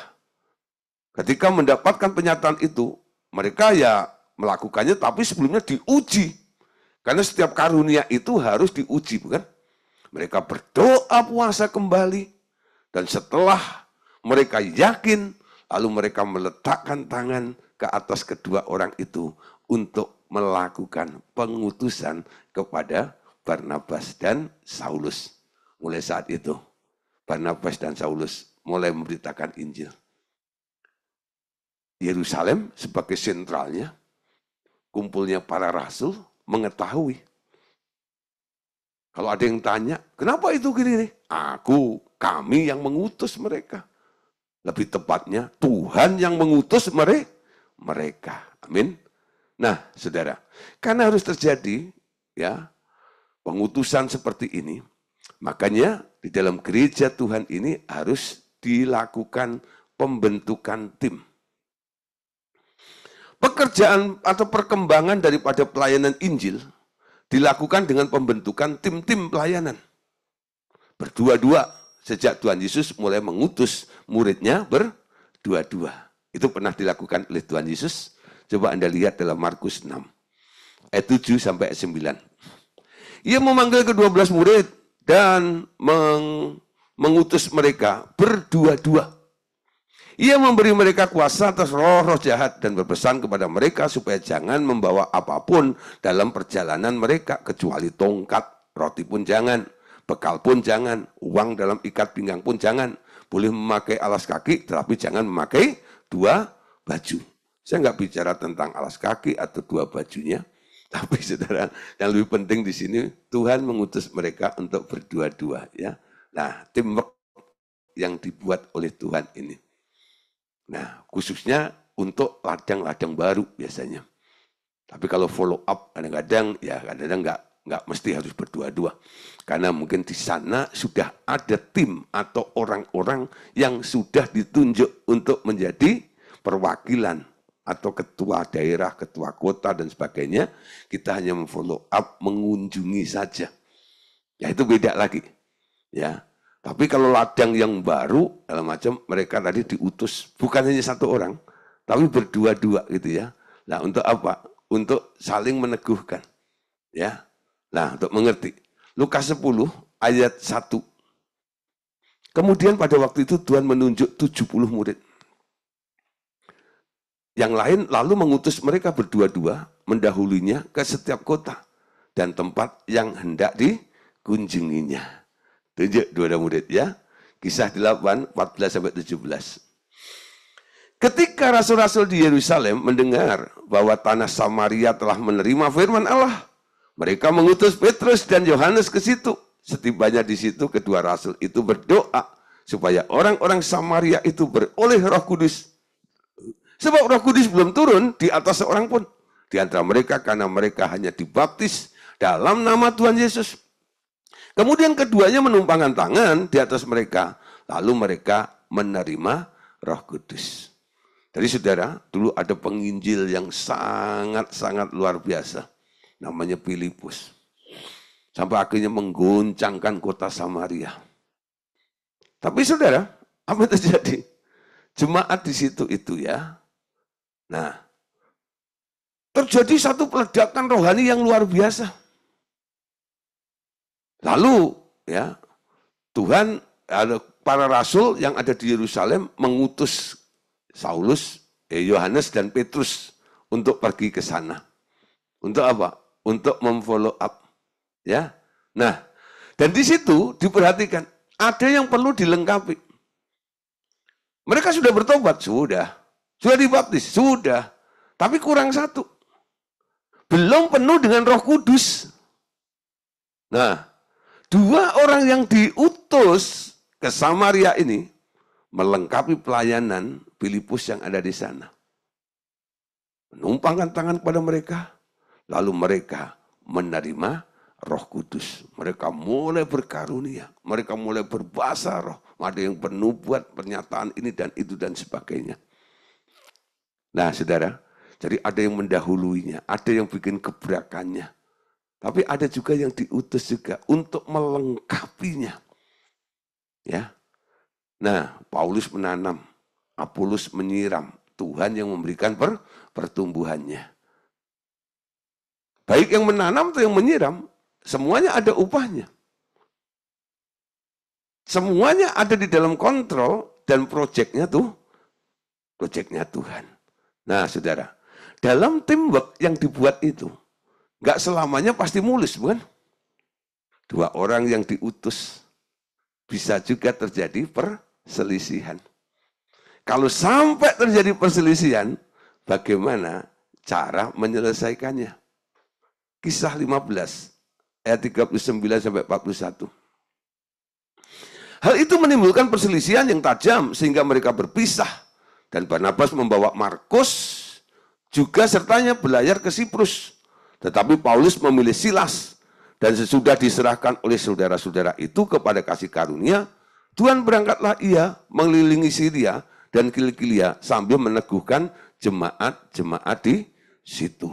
Ketika mendapatkan penyataan itu, mereka ya melakukannya, tapi sebelumnya diuji. Karena setiap karunia itu harus diuji, bukan? Mereka berdoa puasa kembali, dan setelah mereka yakin, lalu mereka meletakkan tangan ke atas kedua orang itu untuk melakukan pengutusan kepada Barnabas dan Saulus. Mulai saat itu, Barnabas dan Saulus mulai memberitakan Injil. Yerusalem sebagai sentralnya, kumpulnya para rasul mengetahui. Kalau ada yang tanya, kenapa itu gini? Kami yang mengutus mereka. Lebih tepatnya, Tuhan yang mengutus mereka. Amin. Nah, saudara, karena harus terjadi ya pengutusan seperti ini, makanya di dalam gereja Tuhan ini harus dilakukan pembentukan tim. Pekerjaan atau perkembangan daripada pelayanan Injil dilakukan dengan pembentukan tim-tim pelayanan. Berdua-dua, sejak Tuhan Yesus mulai mengutus muridnya berdua-dua. Itu pernah dilakukan oleh Tuhan Yesus. Coba Anda lihat dalam Markus 6, ayat 7 sampai ayat 9. Ia memanggil ke-12 murid dan mengutus mereka berdua-dua. Ia memberi mereka kuasa atas roh-roh jahat dan berpesan kepada mereka supaya jangan membawa apapun dalam perjalanan mereka, kecuali tongkat, roti pun jangan, bekal pun jangan, uang dalam ikat pinggang pun jangan. Boleh memakai alas kaki, tetapi jangan memakai dua baju. Saya nggak bicara tentang alas kaki atau dua bajunya, tapi saudara, yang lebih penting di sini Tuhan mengutus mereka untuk berdua-dua, ya. Nah, teamwork yang dibuat oleh Tuhan ini. Nah, khususnya untuk ladang-ladang baru biasanya. Tapi kalau follow up kadang-kadang ya kadang-kadang nggak mesti harus berdua-dua. Karena mungkin di sana sudah ada tim atau orang-orang yang sudah ditunjuk untuk menjadi perwakilan atau ketua daerah, ketua kota dan sebagainya. Kita hanya memfollow up, mengunjungi saja. Ya itu beda lagi. Ya. Tapi kalau ladang yang baru, dalam macam mereka tadi diutus bukan hanya satu orang, tapi berdua-dua gitu ya. Nah untuk apa? Untuk saling meneguhkan. Ya. Nah untuk mengerti. Lukas 10 ayat 1. Kemudian pada waktu itu Tuhan menunjuk 70 murid. Yang lain lalu mengutus mereka berdua-dua mendahulunya ke setiap kota dan tempat yang hendak dikunjunginya. Tunjuk dua murid ya. Kisah 8, 14-17. Ketika rasul-rasul di Yerusalem mendengar bahwa tanah Samaria telah menerima firman Allah, mereka mengutus Petrus dan Yohanes ke situ. Setibanya di situ, kedua rasul itu berdoa supaya orang-orang Samaria itu beroleh Roh Kudus. Sebab Roh Kudus belum turun di atas seorang pun di antara mereka karena mereka hanya dibaptis dalam nama Tuhan Yesus. Kemudian keduanya menumpangkan tangan di atas mereka, lalu mereka menerima Roh Kudus. Jadi saudara, dulu ada penginjil yang sangat-sangat luar biasa. Namanya Filipus. Sampai akhirnya menggoncangkan kota Samaria. Tapi saudara, apa yang terjadi? Jemaat di situ itu ya. Nah, terjadi satu peledakan rohani yang luar biasa. Lalu ya, Tuhan, para rasul yang ada di Yerusalem mengutus Saulus, Yohanes dan Petrus untuk pergi ke sana. Untuk apa? Untuk memfollow up. Ya. Nah, dan di situ diperhatikan ada yang perlu dilengkapi. Mereka sudah bertobat, sudah dibaptis, sudah. Tapi kurang satu. Belum penuh dengan Roh Kudus. Nah, dua orang yang diutus ke Samaria ini melengkapi pelayanan Filipus yang ada di sana. Menumpangkan tangan kepada mereka, lalu mereka menerima Roh Kudus. Mereka mulai berkarunia, mereka mulai berbahasa roh, ada yang bernubuat, pernyataan ini dan itu dan sebagainya. Nah saudara, jadi ada yang mendahuluinya, ada yang bikin gebrakannya. Tapi ada juga yang diutus juga untuk melengkapinya. Ya. Nah, Paulus menanam, Apolos menyiram, Tuhan yang memberikan pertumbuhannya. Baik yang menanam atau yang menyiram, semuanya ada upahnya. Semuanya ada di dalam kontrol dan proyeknya Tuhan. Nah, saudara, dalam teamwork yang dibuat itu, nggak selamanya pasti mulus, bukan? Dua orang yang diutus, bisa juga terjadi perselisihan. Kalau sampai terjadi perselisihan, bagaimana cara menyelesaikannya? Kisah 15, ayat 39-41. Hal itu menimbulkan perselisihan yang tajam sehingga mereka berpisah. Dan Barnabas membawa Markus juga sertanya berlayar ke Siprus. Tetapi Paulus memilih Silas. Dan sesudah diserahkan oleh saudara-saudara itu kepada kasih karunia, Tuhan berangkatlah ia mengelilingi Syria dan Kilikia sambil meneguhkan jemaat-jemaat di situ.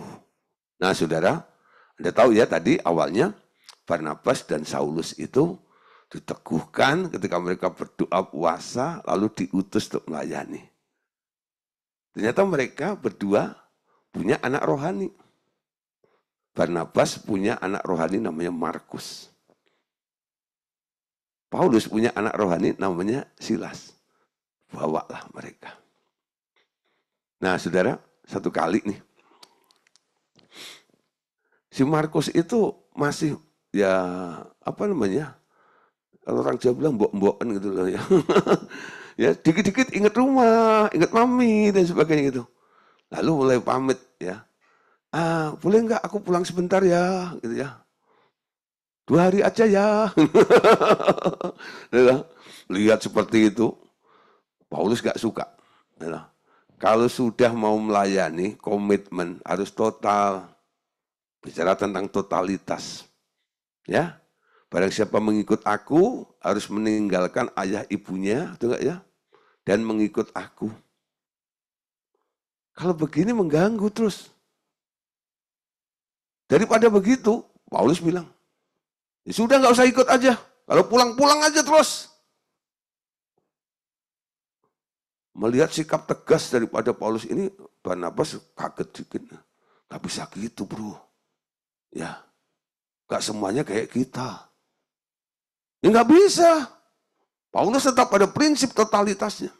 Nah saudara, Anda tahu ya tadi awalnya Barnabas dan Saulus itu diteguhkan ketika mereka berdoa puasa lalu diutus untuk melayani. Ternyata mereka berdua punya anak rohani. Barnabas punya anak rohani namanya Markus. Paulus punya anak rohani namanya Silas. Bawalah mereka. Nah saudara, satu kali nih. Si Markus itu masih ya apa namanya? Kalau orang Jawa bilang mbok-mbokan gitu loh ya. Ya, dikit-dikit ingat rumah, ingat mami dan sebagainya gitu. Lalu mulai pamit ya. Boleh nggak aku pulang sebentar ya, gitu ya. 2 hari aja ya. Lihat seperti itu, Paulus nggak suka. Kalau sudah mau melayani, komitmen harus total. Bicara tentang totalitas. Ya, barang siapa mengikut aku harus meninggalkan ayah ibunya, betul nggak ya? Dan mengikut aku. Kalau begini mengganggu terus. Daripada begitu, Paulus bilang, ya sudah nggak usah ikut aja. Kalau pulang-pulang aja terus. Melihat sikap tegas daripada Paulus ini, Barnabas kaget dikit. Gak bisa gitu bro. Ya, gak semuanya kayak kita. Ya gak bisa. Paulus tetap pada prinsip totalitasnya.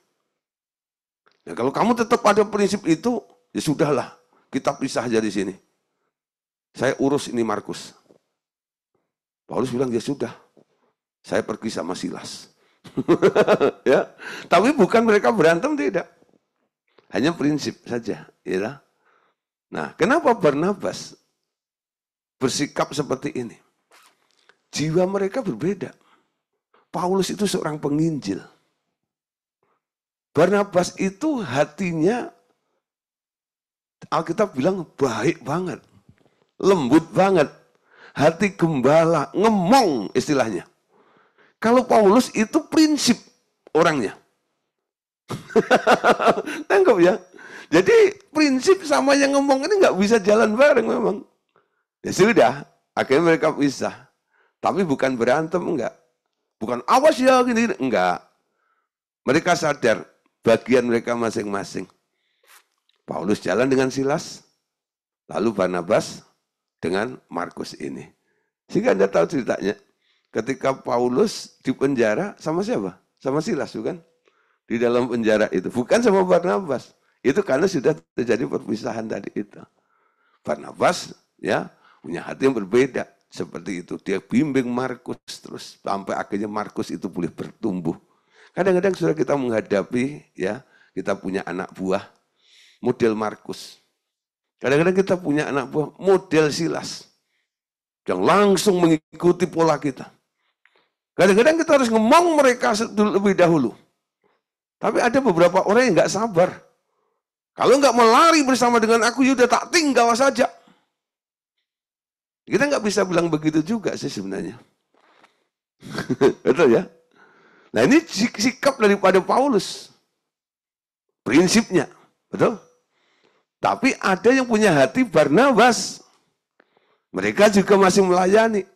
Ya, kalau kamu tetap pada prinsip itu, ya sudahlah, kita pisah aja di sini. Saya urus ini Markus. Paulus bilang, ya sudah, saya pergi sama Silas. Ya, tapi bukan mereka berantem, tidak. Hanya prinsip saja. Ya. Nah, kenapa Barnabas bersikap seperti ini? Jiwa mereka berbeda. Paulus itu seorang penginjil. Barnabas itu hatinya, Alkitab bilang baik banget. Lembut banget. Hati gembala, ngemong istilahnya. Kalau Paulus itu prinsip orangnya. Tangkap ya. Jadi prinsip sama yang ngomong ini nggak bisa jalan bareng memang. Ya sudah, akhirnya mereka pisah. Tapi bukan berantem, enggak. Bukan awas ya gini, enggak. Mereka sadar bagian mereka masing-masing. Paulus jalan dengan Silas, lalu Barnabas dengan Markus ini. Sehingga Anda tahu ceritanya. Ketika Paulus di penjara sama siapa? Sama Silas, bukan? Di dalam penjara itu. Bukan sama Barnabas. Itu karena sudah terjadi perpisahan tadi itu. Barnabas ya punya hati yang berbeda. Seperti itu. Dia bimbing Markus terus. Sampai akhirnya Markus itu boleh bertumbuh. Kadang-kadang sudah kita menghadapi, ya kita punya anak buah model Markus. Kadang-kadang kita punya anak buah model Silas. Yang langsung mengikuti pola kita. Kadang-kadang kita harus ngomong mereka lebih dahulu. Tapi ada beberapa orang yang nggak sabar. Kalau nggak melari bersama dengan aku, yaudah tak tinggal saja. Kita nggak bisa bilang begitu juga sih sebenarnya. Betul ya? Nah ini sikap daripada Paulus. Prinsipnya. Betul? Tapi ada yang punya hati Barnabas. Mereka juga masih melayani.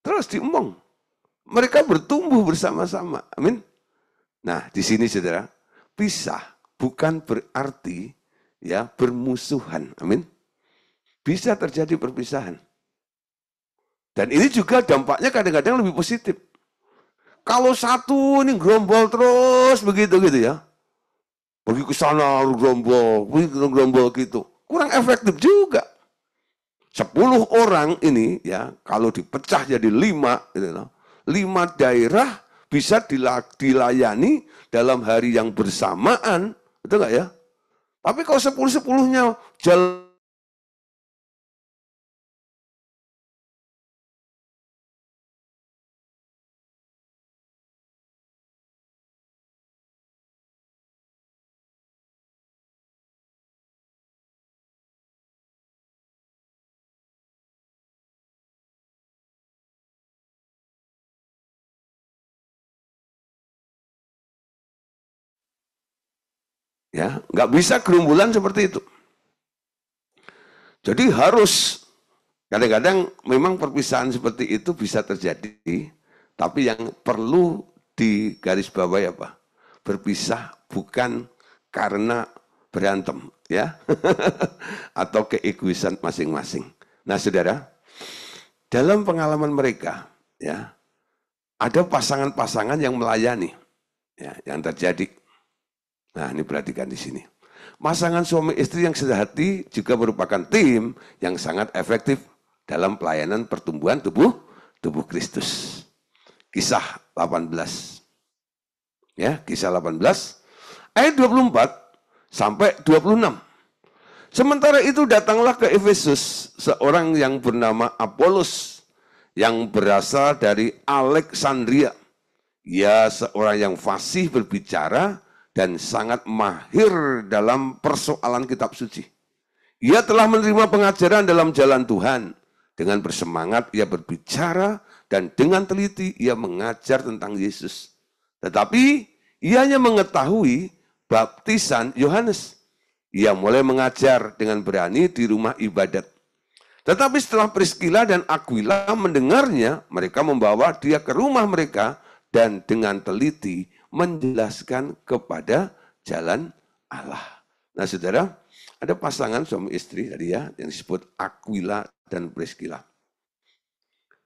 Terus diomong. Mereka bertumbuh bersama-sama. Amin. Nah, di sini saudara, pisah bukan berarti ya bermusuhan. Amin. Bisa terjadi perpisahan. Dan ini juga dampaknya kadang-kadang lebih positif. Kalau satu ini gerombol terus begitu gitu ya. Pergi ke sana gerombol, pergi ke gerombol gitu. Kurang efektif juga. 10 orang ini ya kalau dipecah jadi 5 gitu loh. 5 daerah bisa dilayani dalam hari yang bersamaan, betul nggak ya? Tapi kalau 10-10-nya jalan ya, nggak bisa gerombolan seperti itu. Jadi harus kadang-kadang memang perpisahan seperti itu bisa terjadi, tapi yang perlu digarisbawahi apa? Berpisah bukan karena berantem, ya, atau keegoisan masing-masing. Nah, saudara, dalam pengalaman mereka, ya, ada pasangan-pasangan yang melayani, ya, yang terjadi. Nah, ini perhatikan di sini. Pasangan suami istri yang sehati juga merupakan tim yang sangat efektif dalam pelayanan pertumbuhan tubuh Kristus. Kisah 18. Ya, Kisah 18 ayat 24 sampai 26. Sementara itu datanglah ke Efesus seorang yang bernama Apolos yang berasal dari Alexandria. Ia seorang yang fasih berbicara dan sangat mahir dalam persoalan kitab suci. Ia telah menerima pengajaran dalam jalan Tuhan. Dengan bersemangat ia berbicara dan dengan teliti ia mengajar tentang Yesus. Tetapi ianya mengetahui baptisan Yohanes. Ia mulai mengajar dengan berani di rumah ibadat. Tetapi setelah Priskila dan Aquila mendengarnya, mereka membawa dia ke rumah mereka dan dengan teliti menjelaskan kepada jalan Allah. Nah saudara, ada pasangan suami istri tadi ya, yang disebut Aquila dan Priskila.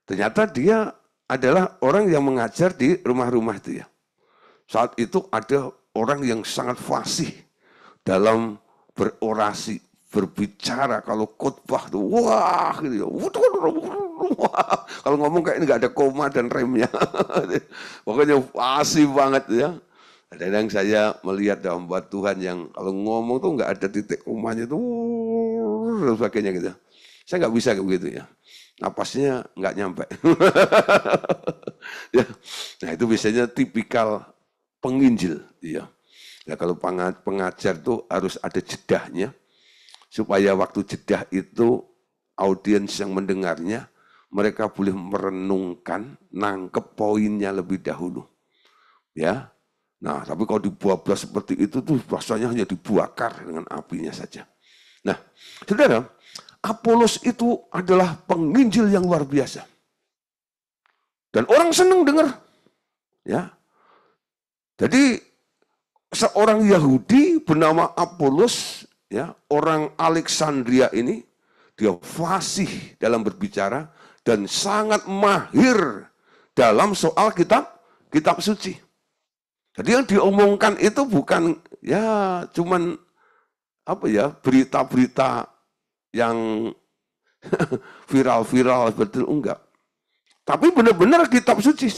Ternyata dia adalah orang yang mengajar di rumah-rumah itu ya. Saat itu ada orang yang sangat fasih dalam berorasi, berbicara, kalau khotbah tuh wah gitu ya. Wah, kalau ngomong kayak ini nggak ada koma dan remnya. Pokoknya fasih banget ya. Kadang saya melihat hamba Tuhan yang kalau ngomong tuh nggak ada titik komanya tuh dan sebagainya gitu. Saya nggak bisa kayak begitu ya. Napasnya nggak nyampe. Ya. Nah itu biasanya tipikal penginjil. Ya. Ya kalau pengajar tuh harus ada jedahnya, supaya waktu jedah itu audiens yang mendengarnya, mereka boleh merenungkan, nangkep poinnya lebih dahulu. Ya, nah tapi kalau dibablas seperti itu tuh rasanya hanya dibakar dengan apinya saja. Nah, saudara, Apolos itu adalah penginjil yang luar biasa. Dan orang senang dengar. Ya, jadi seorang Yahudi bernama Apolos, ya, orang Alexandria ini, dia fasih dalam berbicara dan sangat mahir dalam soal kitab suci. Jadi yang diomongkan itu bukan ya cuman apa ya berita-berita yang viral-viral betul enggak. Tapi benar-benar kitab suci.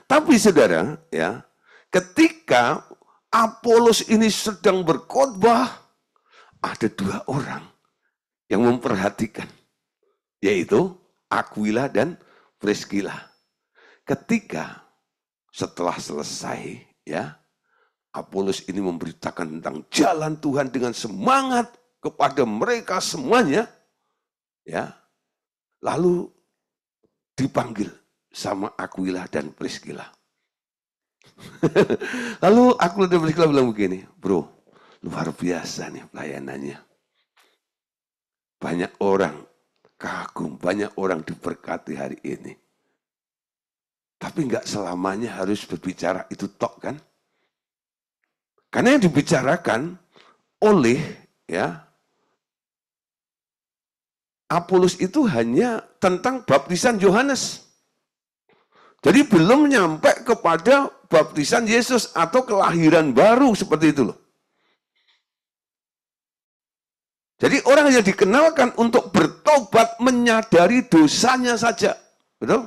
Tapi saudara, ya, ketika Apolos ini sedang berkhotbah, ada dua orang yang memperhatikan, yaitu Aquila dan Priskila. Ketika setelah selesai, ya, Apolos ini memberitakan tentang jalan Tuhan dengan semangat kepada mereka semuanya, ya, lalu dipanggil sama Aquila dan Priskila. Lalu Aquila dan Priskila bilang begini, bro, luar biasa nih pelayanannya. Banyak orang kagum, banyak orang diberkati hari ini. Tapi nggak selamanya harus berbicara itu tok kan? Karena yang dibicarakan oleh ya Apolos itu hanya tentang baptisan Yohanes. Jadi belum nyampe kepada baptisan Yesus atau kelahiran baru seperti itu loh. Jadi orang yang dikenalkan untuk bertobat menyadari dosanya saja. Betul?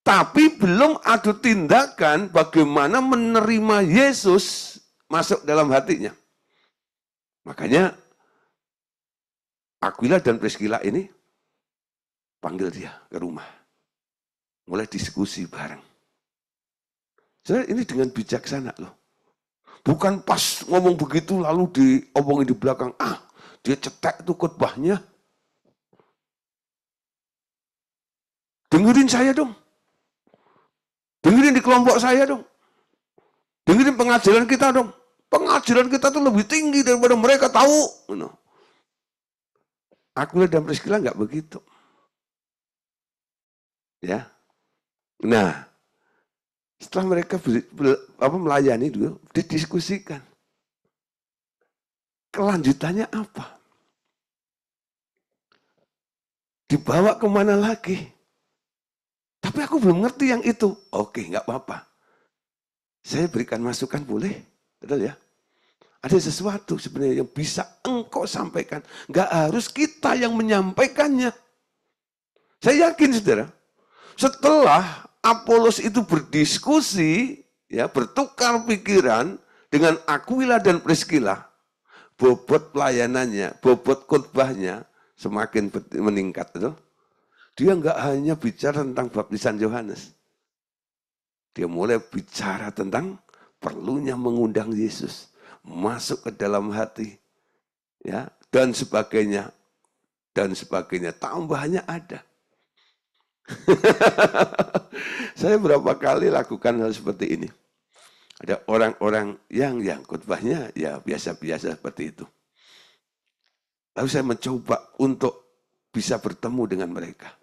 Tapi belum ada tindakan bagaimana menerima Yesus masuk dalam hatinya. Makanya Aquila dan Priskila ini panggil dia ke rumah. Mulai diskusi bareng. Jadi ini dengan bijaksana loh. Bukan pas ngomong begitu lalu diomongin di belakang. Dia cetek tuh khotbahnya. Dengerin saya dong. Dengerin di kelompok saya dong. Dengerin pengajaran kita dong. Pengajaran kita tuh lebih tinggi daripada mereka tahu. Aquila dan Priskila nggak begitu. Ya. Nah, setelah mereka melayani dulu, didiskusikan. Kelanjutannya apa? Dibawa kemana lagi? Tapi aku belum ngerti yang itu. Oke, nggak apa-apa. Saya berikan masukan boleh? Betul ya? Ada sesuatu sebenarnya yang bisa engkau sampaikan. Nggak harus kita yang menyampaikannya. Saya yakin saudara, setelah Apolos itu berdiskusi, ya, bertukar pikiran dengan Aquila dan Priscilla, bobot pelayanannya, bobot khotbahnya semakin meningkat. Betul? Dia nggak hanya bicara tentang baptisan Yohanes. Dia mulai bicara tentang perlunya mengundang Yesus masuk ke dalam hati, ya, dan sebagainya, dan sebagainya. Tambahannya ada. Saya berapa kali lakukan hal seperti ini. Ada orang-orang yang khotbahnya ya biasa-biasa seperti itu. Lalu saya mencoba untuk bisa bertemu dengan mereka.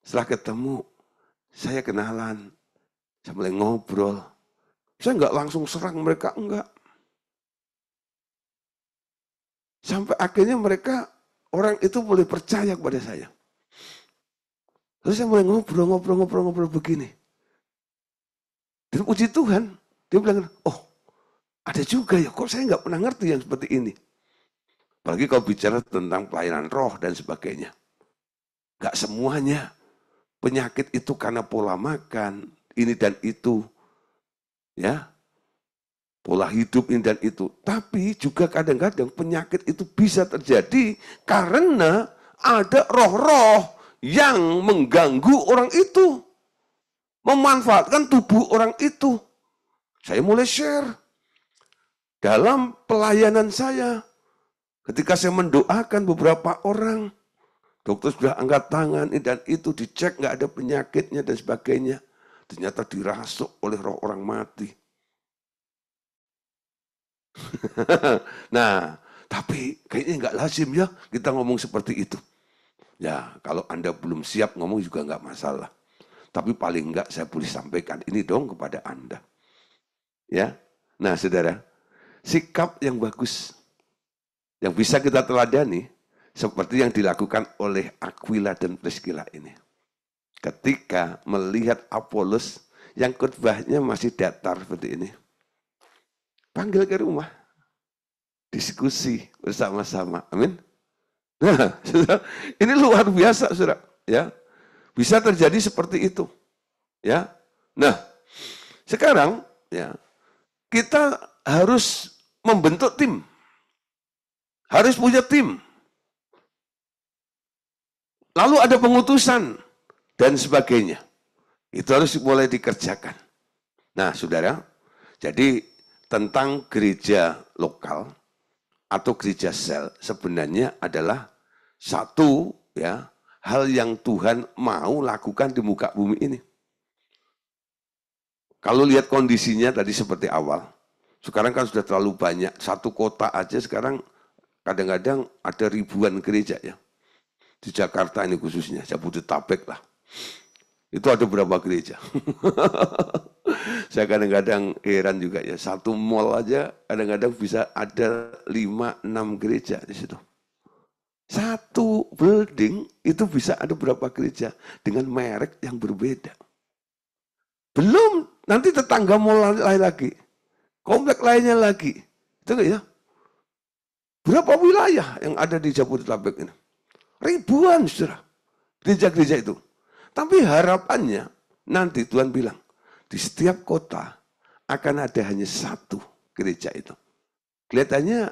Setelah ketemu, saya kenalan, saya mulai ngobrol. Saya nggak langsung serang mereka, enggak. Sampai akhirnya mereka, orang itu boleh percaya kepada saya. Lalu saya mulai ngobrol begini. Dan puji Tuhan, dia bilang, oh ada juga ya, kok saya nggak pernah ngerti yang seperti ini. Apalagi kalau bicara tentang pelayanan roh dan sebagainya. Nggak semuanya. Penyakit itu karena pola makan, ini dan itu. Ya, pola hidup ini dan itu. Tapi juga kadang-kadang penyakit itu bisa terjadi karena ada roh-roh yang mengganggu orang itu. Memanfaatkan tubuh orang itu. Saya mulai share. Dalam pelayanan saya, ketika saya mendoakan beberapa orang, dokter sudah angkat tangan ini dan itu, dicek nggak ada penyakitnya dan sebagainya. Ternyata dirasuk oleh roh orang mati. Nah, tapi kayaknya nggak lazim ya kita ngomong seperti itu. Ya, kalau Anda belum siap ngomong juga nggak masalah. Tapi paling nggak saya boleh sampaikan ini dong kepada Anda. Ya, nah saudara, sikap yang bagus, yang bisa kita teladani, seperti yang dilakukan oleh Aquila dan Priscilla ini. Ketika melihat Apolos yang khotbahnya masih datar seperti ini, panggil ke rumah, diskusi bersama-sama. Amin. Nah, saudara, ini luar biasa, saudara. Ya, bisa terjadi seperti itu. Ya, nah, sekarang ya kita harus membentuk tim, harus punya tim. Lalu ada pengutusan dan sebagainya. Itu harus mulai dikerjakan. Nah, saudara, jadi tentang gereja lokal atau gereja sel sebenarnya adalah satu ya hal yang Tuhan mau lakukan di muka bumi ini. Kalau lihat kondisinya tadi seperti awal, sekarang kan sudah terlalu banyak. Satu kota aja sekarang kadang-kadang ada ribuan gereja ya. Di Jakarta ini khususnya, Jabodetabek lah. Itu ada berapa gereja? Saya kadang-kadang heran juga ya, satu mall aja kadang-kadang bisa ada 5-6 gereja di situ. Satu building itu bisa ada berapa gereja dengan merek yang berbeda. Belum, nanti tetangga mall lain lagi, komplek lainnya lagi. Itu enggak ya? Berapa wilayah yang ada di Jabodetabek ini? Ribuan, saudara. Gereja-gereja itu. Tapi harapannya, nanti Tuhan bilang, di setiap kota akan ada hanya satu gereja itu. Kelihatannya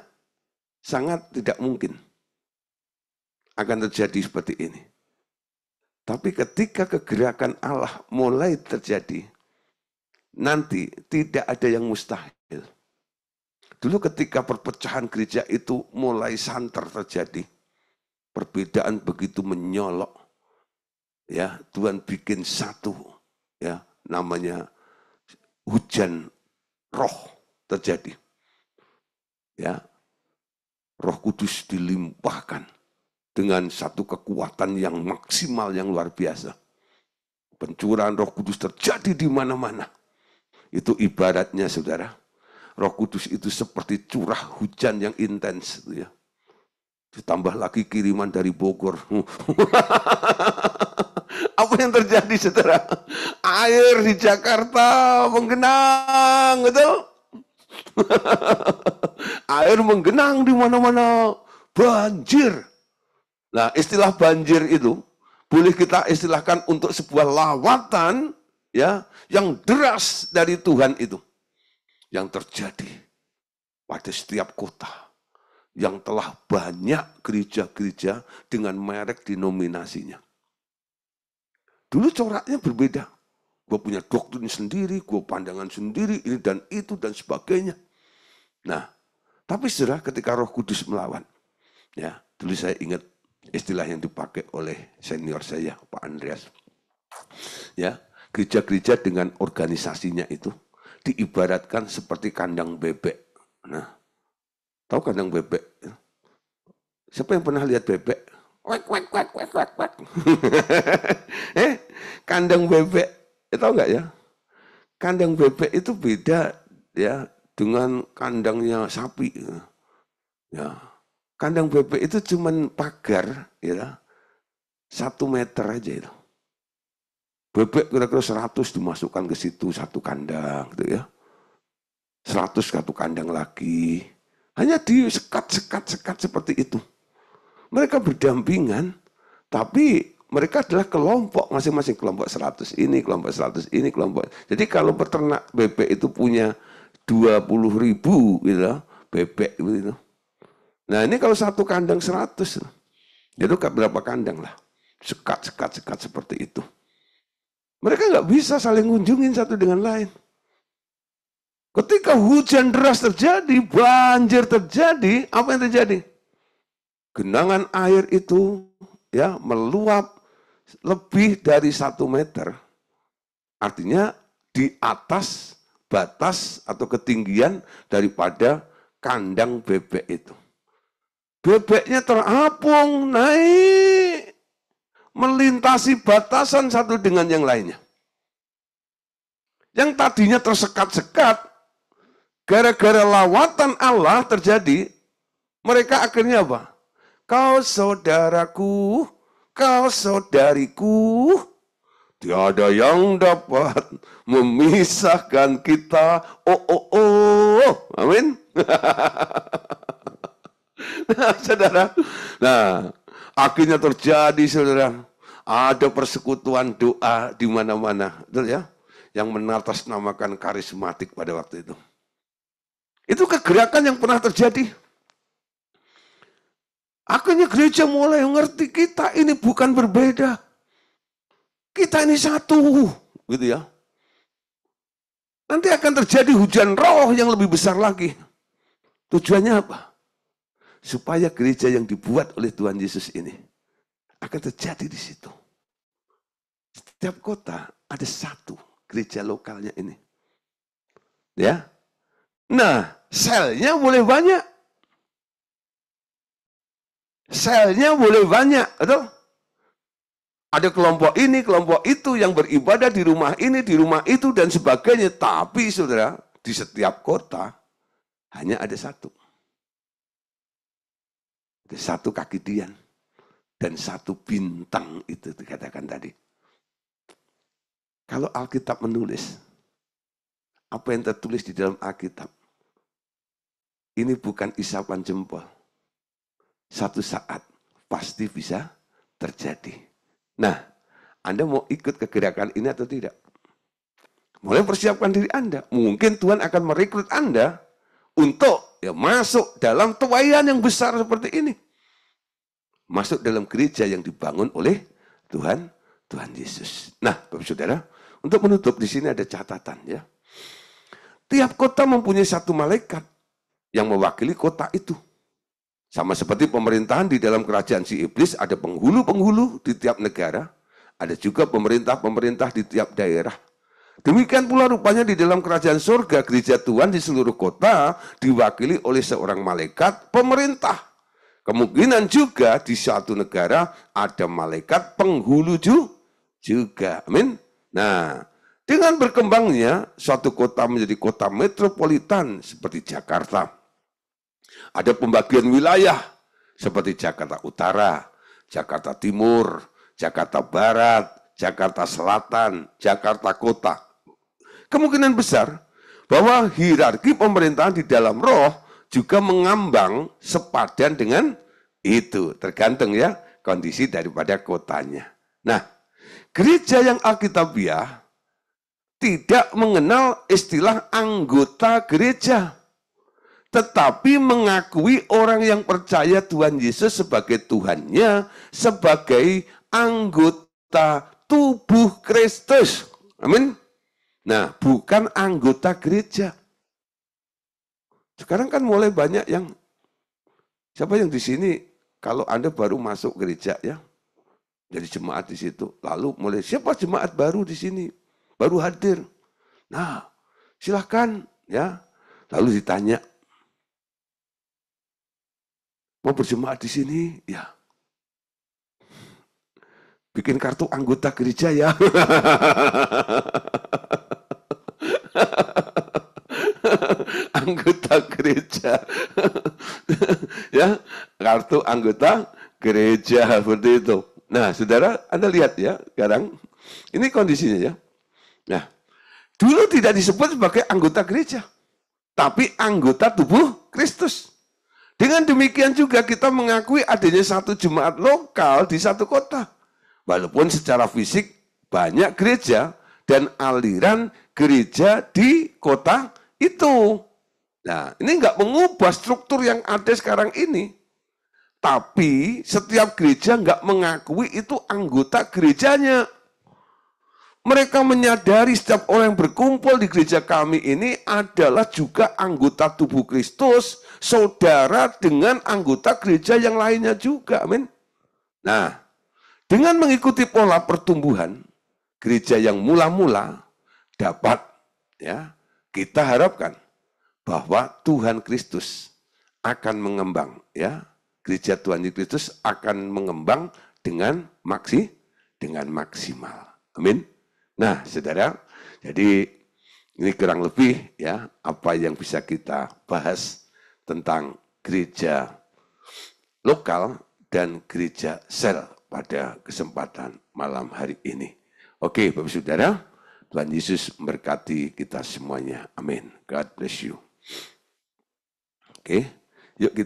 sangat tidak mungkin akan terjadi seperti ini. Tapi ketika kegerakan Allah mulai terjadi, nanti tidak ada yang mustahil. Dulu ketika perpecahan gereja itu mulai santer terjadi, perbedaan begitu menyolok, ya Tuhan bikin satu, ya namanya hujan roh terjadi, ya Roh Kudus dilimpahkan dengan satu kekuatan yang maksimal yang luar biasa. Pencurahan Roh Kudus terjadi di mana-mana. Itu ibaratnya saudara, Roh Kudus itu seperti curah hujan yang intens, ya. Ditambah lagi kiriman dari Bogor. Apa yang terjadi, saudara? Air di Jakarta menggenang, betul? Air menggenang di mana-mana, banjir. Nah, istilah banjir itu boleh kita istilahkan untuk sebuah lawatan ya, yang deras dari Tuhan itu yang terjadi pada setiap kota yang telah banyak gereja-gereja dengan merek denominasinya. Dulu coraknya berbeda. Gue punya doktrin sendiri, gue pandangan sendiri, ini dan itu dan sebagainya. Nah, tapi saudara ketika Roh Kudus melawan, ya, dulu saya ingat istilah yang dipakai oleh senior saya, Pak Andreas. Ya, gereja-gereja dengan organisasinya itu diibaratkan seperti kandang bebek. Nah, tahu kandang bebek? Siapa yang pernah lihat bebek? Wek, wek, wek, wek, wek, wek. Kandang bebek, tahu nggak ya? Kandang bebek itu beda ya dengan kandangnya sapi. Ya, kandang bebek itu cuman pagar, ya, 1 meter aja itu. Bebek kira-kira 100 dimasukkan ke situ satu kandang, gitu ya. 100 satu kandang lagi. Hanya disekat seperti itu. Mereka berdampingan, tapi mereka adalah kelompok, masing-masing kelompok 100 ini, kelompok 100 ini, kelompok. Jadi kalau peternak bebek itu punya 20.000 gitu, bebek gitu. Nah ini kalau satu kandang 100, itu berapa kandang lah. Sekat seperti itu. Mereka nggak bisa saling kunjungin satu dengan lain. Ketika hujan deras terjadi, banjir terjadi, apa yang terjadi? Genangan air itu ya meluap lebih dari 1 meter. Artinya di atas batas atau ketinggian daripada kandang bebek itu. Bebeknya terapung, naik, melintasi batasan satu dengan yang lainnya. Yang tadinya tersekat-sekat, gara-gara lawatan Allah terjadi, mereka akhirnya apa? Kau saudaraku, kau saudariku, tiada yang dapat memisahkan kita. Oh. Amin. Nah, saudara. Nah, akhirnya terjadi, saudara. Ada persekutuan doa di mana-mana, betul ya? Yang mengatasnamakan karismatik pada waktu itu. Itu kegerakan yang pernah terjadi. Akhirnya gereja mulai mengerti kita ini bukan berbeda. Kita ini satu, gitu ya. Nanti akan terjadi hujan roh yang lebih besar lagi. Tujuannya apa? Supaya gereja yang dibuat oleh Tuhan Yesus ini akan terjadi di situ. Setiap kota ada satu gereja lokalnya ini. Ya. Nah, selnya boleh banyak. Selnya boleh banyak, betul? Ada kelompok ini, kelompok itu yang beribadah di rumah ini, di rumah itu, dan sebagainya. Tapi, saudara, di setiap kota hanya ada satu. Ada satu kaki dian. Dan satu bintang itu dikatakan tadi. Kalau Alkitab menulis, apa yang tertulis di dalam Alkitab, ini bukan isapan jempol. Satu saat pasti bisa terjadi. Nah, Anda mau ikut ke gerakan ini atau tidak? Mulai persiapkan diri Anda. Mungkin Tuhan akan merekrut Anda untuk masuk dalam tuaian yang besar seperti ini. Masuk dalam gereja yang dibangun oleh Tuhan Yesus. Nah, Bapak Saudara, untuk menutup di sini ada catatan ya. Tiap kota mempunyai satu malaikat yang mewakili kota itu. Sama seperti pemerintahan di dalam kerajaan si iblis, ada penghulu-penghulu di tiap negara, ada juga pemerintah-pemerintah di tiap daerah. Demikian pula rupanya di dalam kerajaan surga, gereja Tuhan di seluruh kota diwakili oleh seorang malaikat pemerintah. Kemungkinan juga di suatu negara ada malaikat penghulu juga. Amin. Nah, dengan berkembangnya suatu kota menjadi kota metropolitan seperti Jakarta, ada pembagian wilayah seperti Jakarta Utara, Jakarta Timur, Jakarta Barat, Jakarta Selatan, Jakarta Kota. Kemungkinan besar bahwa hierarki pemerintahan di dalam roh juga mengambang sepadan dengan itu. Tergantung ya kondisi daripada kotanya. Nah, gereja yang alkitabiah tidak mengenal istilah anggota gereja, tetapi mengakui orang yang percaya Tuhan Yesus sebagai Tuhannya, sebagai anggota tubuh Kristus. Amin. Nah, bukan anggota gereja. Sekarang kan mulai banyak yang, siapa yang di sini, kalau Anda baru masuk gereja ya, jadi jemaat di situ, lalu mulai, siapa jemaat baru di sini, baru hadir. Nah, silahkan ya, lalu ditanya, mau berjemaat di sini? Ya. Bikin kartu anggota gereja ya. Anggota gereja. Ya, kartu anggota gereja seperti itu. Nah, saudara, Anda lihat ya, sekarang ini kondisinya ya. Nah, dulu tidak disebut sebagai anggota gereja, tapi anggota tubuh Kristus. Dengan demikian juga kita mengakui adanya satu jemaat lokal di satu kota. Walaupun secara fisik banyak gereja dan aliran gereja di kota itu. Nah, ini nggak mengubah struktur yang ada sekarang ini. Tapi setiap gereja nggak mengakui itu anggota gerejanya. Mereka menyadari setiap orang yang berkumpul di gereja kami ini adalah juga anggota tubuh Kristus, saudara dengan anggota gereja yang lainnya juga. Amin. Nah, dengan mengikuti pola pertumbuhan gereja yang mula-mula dapat ya, kita harapkan bahwa Tuhan Kristus akan mengembang ya. Gereja Tuhan Kristus akan mengembang dengan maksimal. Amin. Nah, saudara, jadi ini kurang lebih ya apa yang bisa kita bahas tentang gereja lokal dan gereja sel pada kesempatan malam hari ini. Oke, Bapak Saudara, Tuhan Yesus memberkati kita semuanya. Amin. God bless you. Oke, yuk kita